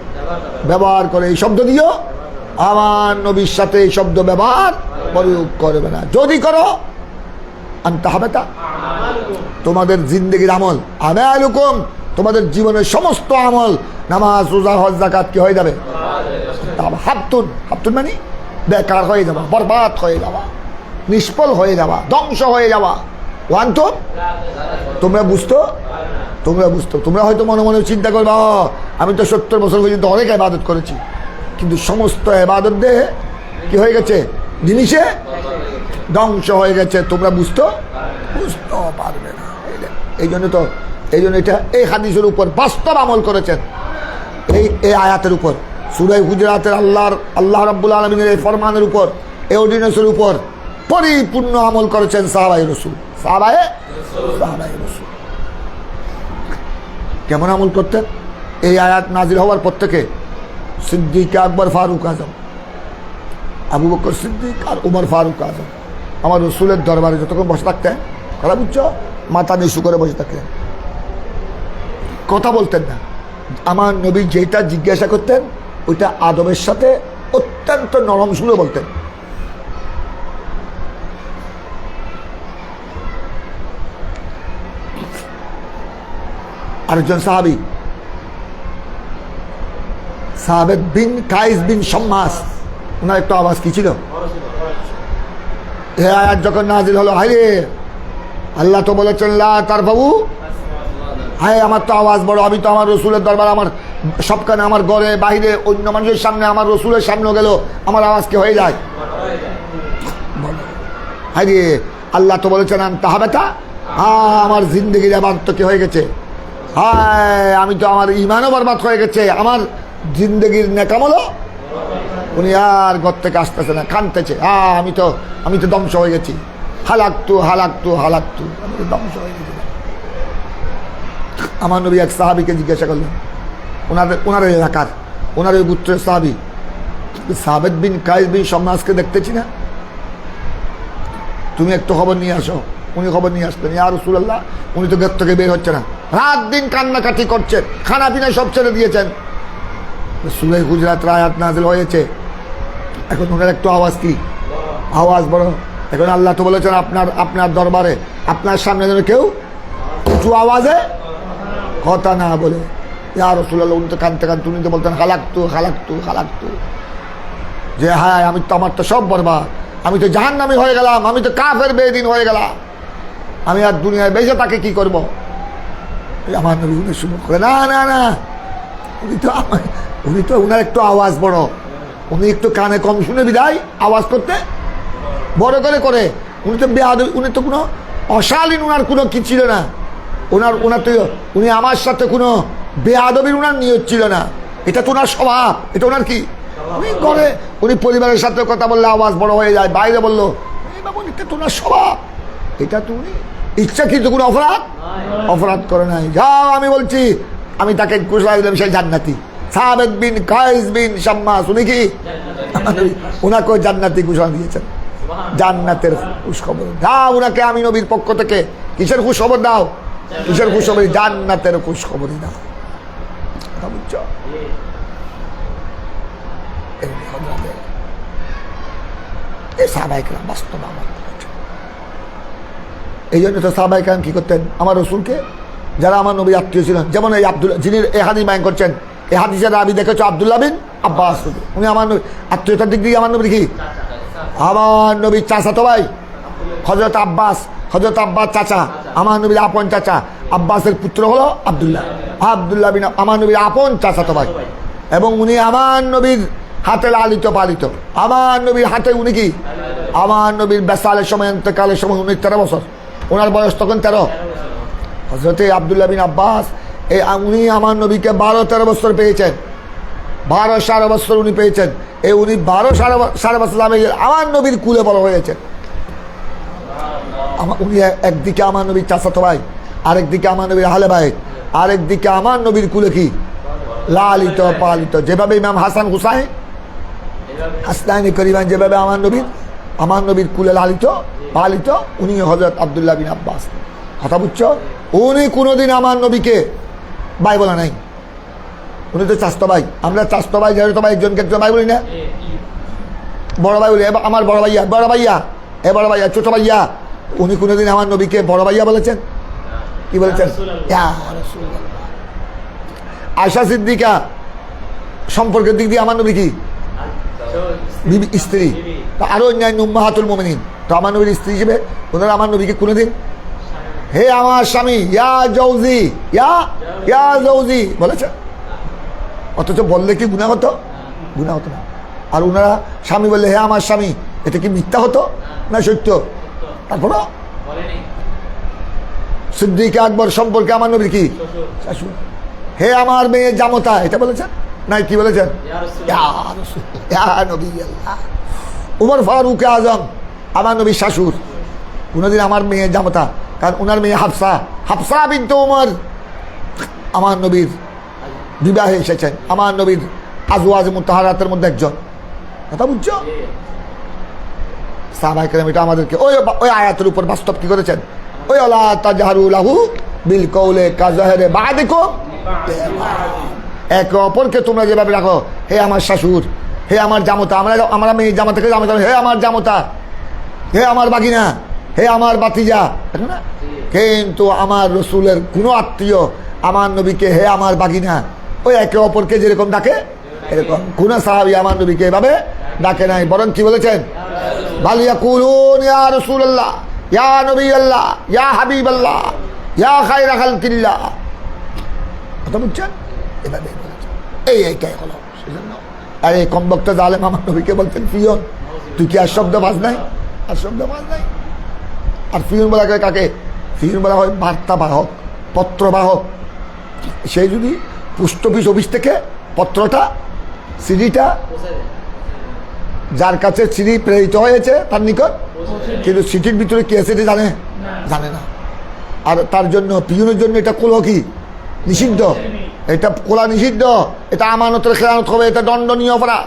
ব্যবহার করে, এই শব্দ দিও আমার নবীর সাথে এই শব্দ ব্যবহার প্রয়োগ করবে না। যদি করো আনতাহাবাতা, তোমাদের জিন্দেগির আমল, আমালুকুম, তোমাদের জীবনের সমস্ত আমল, নামাজ, রোজা, হজ, যাকাত কি হয়ে যাবে? হাবতুন মানে বেকার হয়ে যাওয়া, বরবাদ হয়ে যাওয়া, নিষ্ফল হয়ে যাওয়া, ধ্বংস হয়ে যাওয়া। ওয়ান্তুম, তোমরা হয়তো মনে মনে চিন্তা করবে, আমি তো 70 বছর পর্যন্ত অনেক ইবাদত করেছি, কিন্তু সমস্ত ইবাদত দিয়ে কি হয়ে গেছে? জিনিসে ধ্বংস হয়ে গেছে। তোমরা বুঝতে পারবে না। এই জন্য এটা এই হাদিসের উপর বাস্তব আমল করেছেন, এই আয়াতের উপর, সূরা হুজরাতের আল্লাহ রাব্বুল আলামিনের এই ফরমানের উপর, এই অর্ডিনেন্সের উপর পরিপূর্ণ আমল করেছেন সাহাবায়ে রাসূল। সাহাবায়ে রাসূল কেমন আমল করতেন? এই আয়াত নাজিল হওয়ার পর থেকে সিদ্দিক আকবর ফারুক আজম, আবু বকর সিদ্দিক আর উমর ফারুক আজম আমার রসুলের দরবারে যতক্ষণ বসে থাকতেন, কথা বুঝছো, মাথা নিচু করে বসে থাকতেন, কথা বলতেন না। আমার নবী যেটা জিজ্ঞাসা করতেন ওইটা আদবের সাথে অত্যন্ত নরম সুরে বলতেন। আরেকজন সাহাবী সাহাবেদ বিন কাইস বিন শাম্মাস, ওনার একটু আওয়াজ কি ছিল? এ আয়াত যখন নাজিল হলো, হায় রে, আল্লাহ তো বলেছেন লা তারফাউ, হায় আমার তো আওয়াজ বড়, আমি তো আমার রসুলের দরবার, আমার সবখানে, আমার ঘরে বাইরে অন্য মানুষের সামনে, আমার রসুলের সামনে গেল আমার আওয়াজ কি হয়ে যায়? হায় রে, আল্লাহ তো বলেছেন তাহাবেতা, আমার জিন্দগির আবার তো কি হয়ে গেছে, হায় আমি তো, আমার ইমানও বরবাদ হয়ে গেছে, আমার জিন্দগির নেকামলো। উনি আর ঘর থেকে আসতেছে না, কাঁদতেছে, আমি তো ধ্বংস হয়ে গেছি, হালাক্তু হালাক্তু হালাক্তু, আমি তো ধ্বংস হয়ে গেছি। আমার নবী এক সাহাবিকে জিজ্ঞাসা করলেন, ওনার এলাকার, ওনার ওই পুত্রের সাহাবি সাবেদ বিন কাইস বিন শাম্মাসকে দেখতেছি না, তুমি একটু খবর নিয়ে আসো। উনি খবর নিয়ে আসলেন, ইয়া রাসূলুল্লাহ, উনি তো ঘর থেকে বের হচ্ছে না, রাত দিন কান্নাকাটি করছেন, খানা পিনা সব ছেড়ে দিয়েছেন। সূরা হুজরাতের আয়াত নাযিল হয়েছে, এখন ওনার একটু আওয়াজ কি, আওয়াজ বড়। এখন আল্লাহ তো বলেছেন আপনার দরবারে, আপনার সামনে যেন কেউ উঁচু আওয়াজে কথা না বলে। ইয়া রাসূলুল্লাহ, উনি তো কাঁদতে কাঁদতে উনি তো বলতেন হালাক্তু হালাক্তু হালাক্তু, যে হ্যাঁ আমার তো সব বরবাদ, আমি তো জাহান্নামী হয়ে গেলাম, আমি তো কাফের বেদিন হয়ে গেলাম, আমি আর দুনিয়ায় বেঁচে তাকে কি করবো? আমার নবী উনি শুনে করে, না না না, উনি তো উনার একটু আওয়াজ বড়, উনি একটু কানে কম শুনে বিদায় আওয়াজ করতে বড় করে। উনি তো বেয়াদবি, উনি তো কোনো অশালীন, উনার কোনো কি ছিল না, ওনার তো উনি আমার সাথে কোনো বেয়াদবির উনার নিয়ত ছিল না, এটা তো ওনার স্বভাব, এটা ওনার কি, উনি করে, উনি পরিবারের সাথে কথা বললে আওয়াজ বড় হয়ে যায়, বাইরে বললো এটা তো ওনার স্বভাব, এটা তো উনি ইচ্ছাকৃত কোনো অপরাধ করে নাই। যাও, আমি বলছি, আমি তাকে ঘোষণা দিলাম সেই জান্নাতি, সাবেদ বিন কাইস বিন শাম্মাস, উনি কি ওনাকে জান্নাতি ঘোষণা দিয়েছেন, জান্নাতের খুশখবর দাও ওনাকে, আমি নবীর পক্ষ থেকে কিসের খুশখবর দাও, কিসের খুশখবর, জান্নাতের খুশখবরই দাও। বুঝছো? এই সাহাবায়ে-কেরাম বাস্তব আমল করেছে। এই জন্য তো সাহাবায়ে-কেরাম কি করতেন, আমার রসুলকে, যারা আমার নবীর আত্মীয় ছিলেন, যেমন এই আব্দুল্লাহ, যিনি এই হাদিস বয়ান করছেন, এই হাদিসের রাবি দেখেছো আব্দুল্লাহ বিন আব্বাস, উনি আমার আত্মীয়তার দিক দিয়ে আমার নবীর কি, আমার নবীর চাচাতো ভাই হযরত আব্বাস চাচা, আমার নবীর আপন চাচা, আব্বাসের পুত্র হলো আব্দুল্লাহ বিন আমার নবীর আপন চাচাতো ভাই, এবং উনি আমার নবীর হাতে লালিত পালিত, আমার নবীর হাতে উনি কি, আমার নবীর বেসালের সময়, ইন্তেকালের সময় উনি 13 বছর, ওনার বয়স তখন 13। হযরতে আব্দুল্লাহ বিন আব্বাস উনি আমার নবীকে 12-13 বছর পেয়েছেন, 12 বছর উনি পেয়েছেন, উনি 12 বছর আমার নবীর কুলে বড় হয়েছেন। উনি একদিকে আমার নবীর চাচাতো ভাই, আরেকদিকে আমার নবীর আহলে বাইত, আরেকদিকে আমার নবীর কুলে কি লালিত পালিত, যেভাবে ইমাম হাসান হুসাইন হাসনাইন করিমান যেভাবে আমার নবীর কুলে লালিত পালিত, উনি হযরত আব্দুল্লাহ বিন আব্বাস। কথা বুঝছো? উনি কোনোদিন আমার নবীকে ভাই বলা নাই, উনি তো চাচতো ভাই, আমরা চাচতো ভাই যেহেতু ভাই একজনকে একজন ভাই বলি না, বড় ভাই বলি, আমার বড় ভাইয়া বড় ভাইয়া ছোট ভাইয়া, উনি কোনোদিন আমার নবীকে বড় ভাইয়া বলেছেন? কি বলেছেন? আয়েশা সিদ্দিকা সম্পর্কের দিক দিয়ে আমার নবী কি বিবি, স্ত্রী, আরো অন্যান্য উম্মাহাতুল মুমিনিন, তো আমার নবীর স্ত্রী হিসেবে ওনারা আমার নবীকে কোনোদিন হে আমার স্বামী, ইয়া জৌজি বলেছে? অথচ বললে কি গুনাহ হতো? গুনাহ হতো না। আর ওনারা স্বামী বললে হে আমার স্বামী, এটা কি মিথ্যা হতো না সত্য? তারপরও সিদ্দিক আকবর সম্পর্কে আমার নবীর কি শাশুড়, হে আমার মেয়ে জামতা, এটা বলেছেন না? কি বলেছেন? উমর ফারুক আজম আমার নবীর শাশুড়, কোনোদিন আমার মেয়ে জামতা, কারণ ওনার মেয়ে হাফসা বিনতে উমর আমার নবীর বিবাহে এসেছেন, আমার নবীর আজওয়াজ মুতাহারাতের মধ্যে একজন। কথা বুঝছো? সাহাবায়ে কেরাম এটা আমাদেরকে ওই আয়াতের উপর বাস্তব কি করেছেন? ওই আলা তাজহারু লাহু বিল কওলি কাজাহরে বাদিকুম, একে অপরকে তোমরা যেভাবে রাখো, হে আমার শাশুড়, হে আমার জামতা, আমরা মেয়ে জামাতাকে জামাতা, হে আমার জামতা, হে আমার বাগিনা, হে আমার বাতিজা, না? কিন্তু আমার রসুলের কোনো আত্মীয় আমার নবীকে হে আমার বাগিনা, ওই একে অপরকে যেরকম ডাকে এরকম কোন সাহাবী আমার নবীকে এভাবে ডাকে নাই। বরং কি বলেছেন? বাল ইয়াকুলুন ইয়া রাসূলুল্লাহ, ইয়া নবী আল্লাহ, ইয়া হাবিব আল্লাহ, ইয়া খায়রা খালকিল্লাহ। কথা বুঝছেন? এভাবে বলেছেন। এইটাই হলো সেজন্য। আর এই কমবক্তা জালেম আমার নবীকে বলতেন ফিয়ন, তুই কি আর শব্দ বাজ নাই? আর শব্দ বাজ নাই। আর ফিয়ন বলা হয় কাকে? ফিয়ন বলা হয় বার্তা বাহক, পত্র বাহক। সে যদি পোস্ট অফিস থেকে পত্রটা, সিডিটা যার কাছে সিডি প্রেরিত হয়েছে তার নিকট, কিন্তু সিটির ভিতরে কি আছে এটা জানে না। আর তার জন্য পিয়নের জন্য এটা কোলো কি নিষিদ্ধ, এটা কোলা নিষিদ্ধ, এটা আমানতের খেয়ানত হবে, এটা দণ্ডনীয় অপরাধ।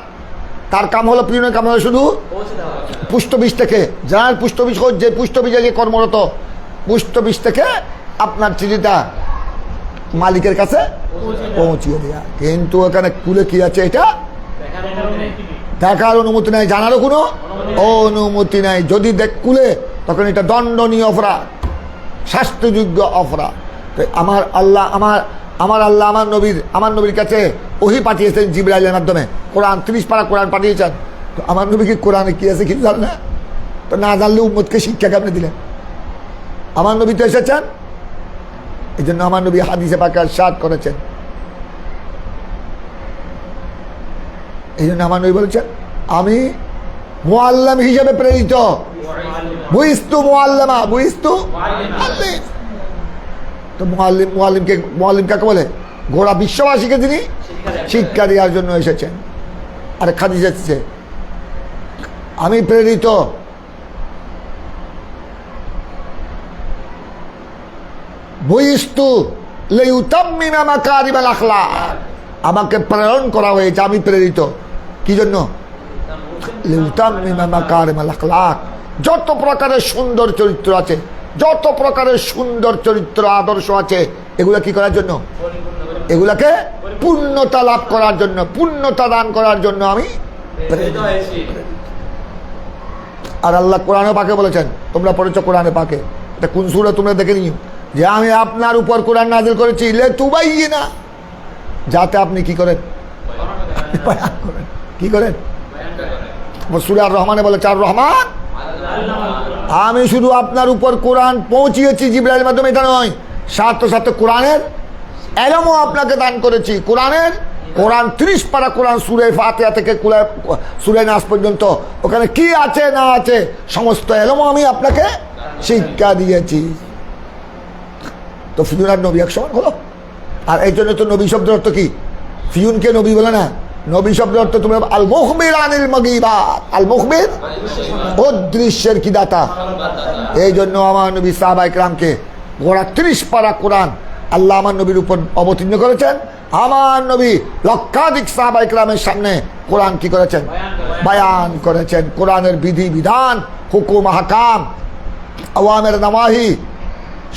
তার কাম হলো, পিয়নের কাম হলো শুধু পোস্ট অফিস থেকে, যার পোস্ট অফিস যে পোস্ট অফিসে যে কর্মরত, পোস্ট অফিস থেকে আপনার চিঠিটা মালিকের কাছে পৌঁছিয়ে দেওয়া। কিন্তু ওখানে কুলে কি আছে এটা দেখার অনুমতি নাই, জানারও কোনো অনুমতি নাই। যদি কুলে তখন এটা দণ্ডনীয় অপরাধ, শাস্তিযোগ্য অপরাধ। আমার আল্লাহ আমার নবীর কাছে ওহী পাঠিয়েছেন জিবরাইলের মাধ্যমে, কোরআন 30 পারা কোরআন পাঠিয়েছেন। তো আমার নবীকে কোরআনে কি আছে কিছু জানে না, তো না জানলে উম্মতকে শিক্ষা কেমনে দিলেন? আমার নবী তো এসেছেন, এই জন্য আমার নবী হাদিসে পাকে ইরশাদ করেছেন, এই জন্য আমার নবী বলেছেন আমি মুআল্লিম হিসেবে প্রেরিত। বুইস্তু মুআল্লিমা, বুইস্তু মুআল্লিম। তো মুআল্লিম কাকে বলে? গোড়া বিশ্ববাসীকে তিনি শিক্ষা দেওয়ার জন্য এসেছেন। আর হাদিস এসেছে আমি প্রেরিত বুইস্তু লিউতাম্মিমা মাকারিমাল আখলাক, আমাকে প্রেরণ করা হয়েছে, আমি প্রেরিত কি জন্য? লিউতাম্মিমা মাকারিমাল আখলাক, যত প্রকারের সুন্দর চরিত্র আছে, যত প্রকারের সুন্দর চরিত্র আদর্শ আছে, এগুলা কি করার জন্য? এগুলাকে পূর্ণতা লাভ করার জন্য, পূর্ণতা দান করার জন্য আমি প্রেরিত হয়েছি। আর আল্লাহ কোরআনে পাকে বলেছেন, তোমরা পড়েছো কোরআনে পাকে, এটা কোন সূরা তোমরা দেখে নিও, যে আমি আপনার উপর কোরআন নাযিল করেছি লিতুবাইয়িনা, যাতে আপনি কি করেন? বয়ান করেন। কি করেন? সূরা আর রহমানে বলেছে, আর রহমান, আমি শুধু আপনার উপর কোরআন পৌঁছিয়েছি জিবরাইলের মাধ্যমে, এটা নয়, সাথে সাথে কোরআনের এলমও আপনাকে দান করেছি। কোরআন 30 পারা কোরআন, সূরা ফাতিহা থেকে সূরা নাস পর্যন্ত, ওখানে কি আছে না আছে সমস্ত এলমও আমি আপনাকে শিক্ষা দিয়েছি। তো ফিউন আর নবী এক সমান হলো। আর এই জন্য তো নবী শব্দের অর্থ কি? ফিউনকে নবী বলে না, নবী শব্দের অর্থ তোমরা আল মুখবির আনিল মাগিবাত, আল মুখবির অদৃশ্যের কি দাতা। এই জন্য আমার নবী সাহাবায়ে কেরামকে গোড়া 30 পারা কোরআন আল্লাহ আমার নবীর উপর অবতীর্ণ করেছেন। আমার নবী লক্ষাধিক সাহাবায়ে কেরামের সামনে কোরআন কি করেছেন? বয়ান করেছেন। কোরআনের বিধি বিধান, হুকুম আহকাম, আওয়ামের নাওয়াহি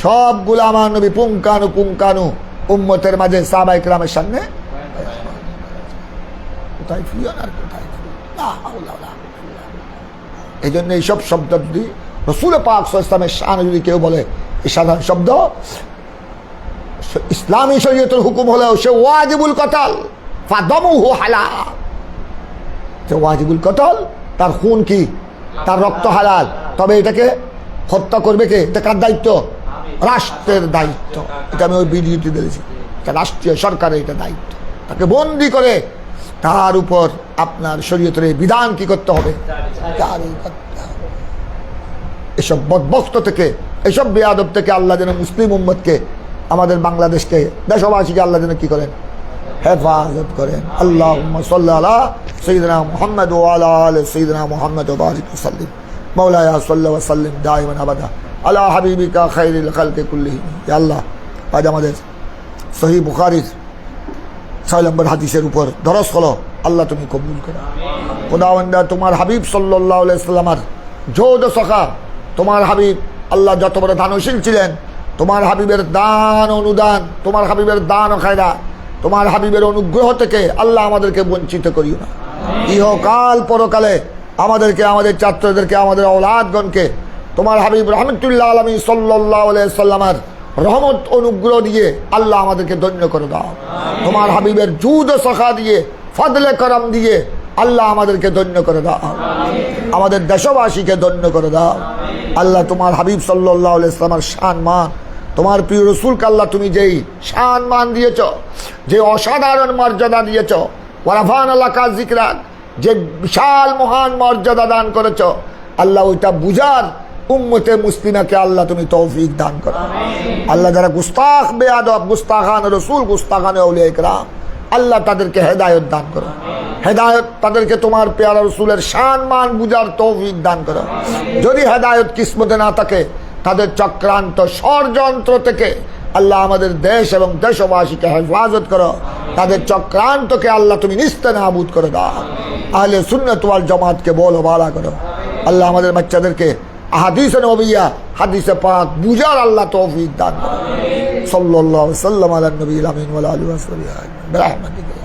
সবগুলো আমার নবী পুঙ্খানু উম্মতের মাঝে সাহাবায়ে কেরামের সামনে। কোথায় ফিয়ন আর কোথায়? এই জন্য এইসব শব্দ যদি রাসূল পাক সাল্লাল্লাহু আলাইহি ওয়াসাল্লামের শানে যদি কেউ বলে, এই সাধারণ শব্দ ইসলামী শরীয়তের হুকুম হলেও সে ওয়াজিবুল কতল, ফাদামুহু হালাল। সে ওয়াজিবুল কতল, তার খুন কি? তার রক্ত হালাল। তবে এটাকে হত্যা করবে কে? এটা কার দায়িত্ব? রাষ্ট্রের দায়িত্ব। এটা আমি ওই ভিডিওটি দিয়েছি, এটা রাষ্ট্রীয় সরকারের এটা দায়িত্ব। তাকে বন্দি করে তার উপর আপনার শরীয়তের বিধান কি করতে হবে? এসব বদবক্ত থেকে, এসব বেয়াদব থেকে আল্লাহ যেন মুসলিম উম্মতকে, আমাদের বাংলাদেশকে, দেশবাসীকে আল্লাহ যেন কি করেন? হেফাজত করেন। আল্লাহুম্মা সাল্লি আলা সাইয়্যিদিনা মুহাম্মদ ওয়া আলা আলি সাইয়্যিদিনা মুহাম্মদ ওয়া বারিক ওয়া সাল্লিম মাওলানা সাল্লাল্লাহু ওয়া সাল্লিম দাইমান আবাদা আলা হাবিবিকা খায়রিল খালকি কুল্লিহিম। ইয়া আল্লাহ, আজ আমাদের সহিহ বুখারীর 6 নম্বর হাদিসের উপর দরস হলো, আল্লাহ তুমি কবুল করো। খোদাবন্দা তোমার হাবিব সাল্লাল্লাহু আলাইহি সাল্লামের যোদ সখা, তোমার হাবিব আল্লাহ যত বড় দানশীল ছিলেন, তোমার হাবিবের দান অনুদান, তোমার হাবিবের দান ও খায়রা, তোমার হাবিবের অনুগ্রহ থেকে আল্লাহ আমাদেরকে বঞ্চিত করিও না। ইহকাল পরকালে আমাদেরকে, আমাদের ছাত্রদেরকে, আমাদের ঔলাদগণকে তোমার হাবিব রহমতুল্লাহ আলামিন সাল্লাল্লাহু আলাইহি সাল্লামের রহমত অনুগ্রহ দিয়ে আল্লাহ আমাদেরকে ধন্য করে দাও। তোমার হাবিবের জুদ ও সখা দিয়ে, ফজলে করম দিয়ে আল্লাহ আমাদেরকে ধন্য করে দাও। আমাদের দেশবাসীকে ধন্য করে দাও। আল্লাহ তোমার হাবিব সাল্লাল্লাহু আলাইহি সাল্লামের শান মান, তোমার প্রিয় রসুলকে আল্লাহ তুমি যেই শান মান দিয়েছ, যে অসাধারণ মর্যাদা দিয়েছ, ওয়ারাফান আল্লাহ কাজ জিকরাত, যে বিশাল মহান মর্যাদা দান করেছ, আল্লাহ ওইটা বুঝার উম্মতে মুসলিমাকে আল্লাহ তুমি তৌফিক দান করো। আল্লাহ যারা গুস্তাখ বেয়াদব, গুস্তাখান রসুল, গুস্তাখান আউলিয়া ইকরাম, আল্লাহ তাদেরকে হেদায়ত দান করো। হেদায়ত তাদেরকে তোমার পেয়ারা রসুলের শান মান বুঝার তৌফিক দান করো। যদি হেদায়ত কিসমতে না থাকে, তাদের চক্রান্ত ষড়যন্ত্র থেকে আল্লাহ আমাদের দেশ এবং দেশবাসীকে হেফাজত করো। তাদের চক্রান্তকে আল্লাহ তুমি নিস্তেনাবুদ করে দাও। আহলে সুন্নাত ওয়াল জামাতকে বলো বালা করো। আল্লাহ আমাদের বাচ্চাদেরকে হাদিস নবিয়া, হাদিসে পাক বুঝার আল্লাহ তৌফিক দান করো। সাল্লাল্লাহু আলাইহি ওয়া সাল্লাম আলা নবিয়িল আমিন ওয়া আলিহি ওয়া সাহবিহি।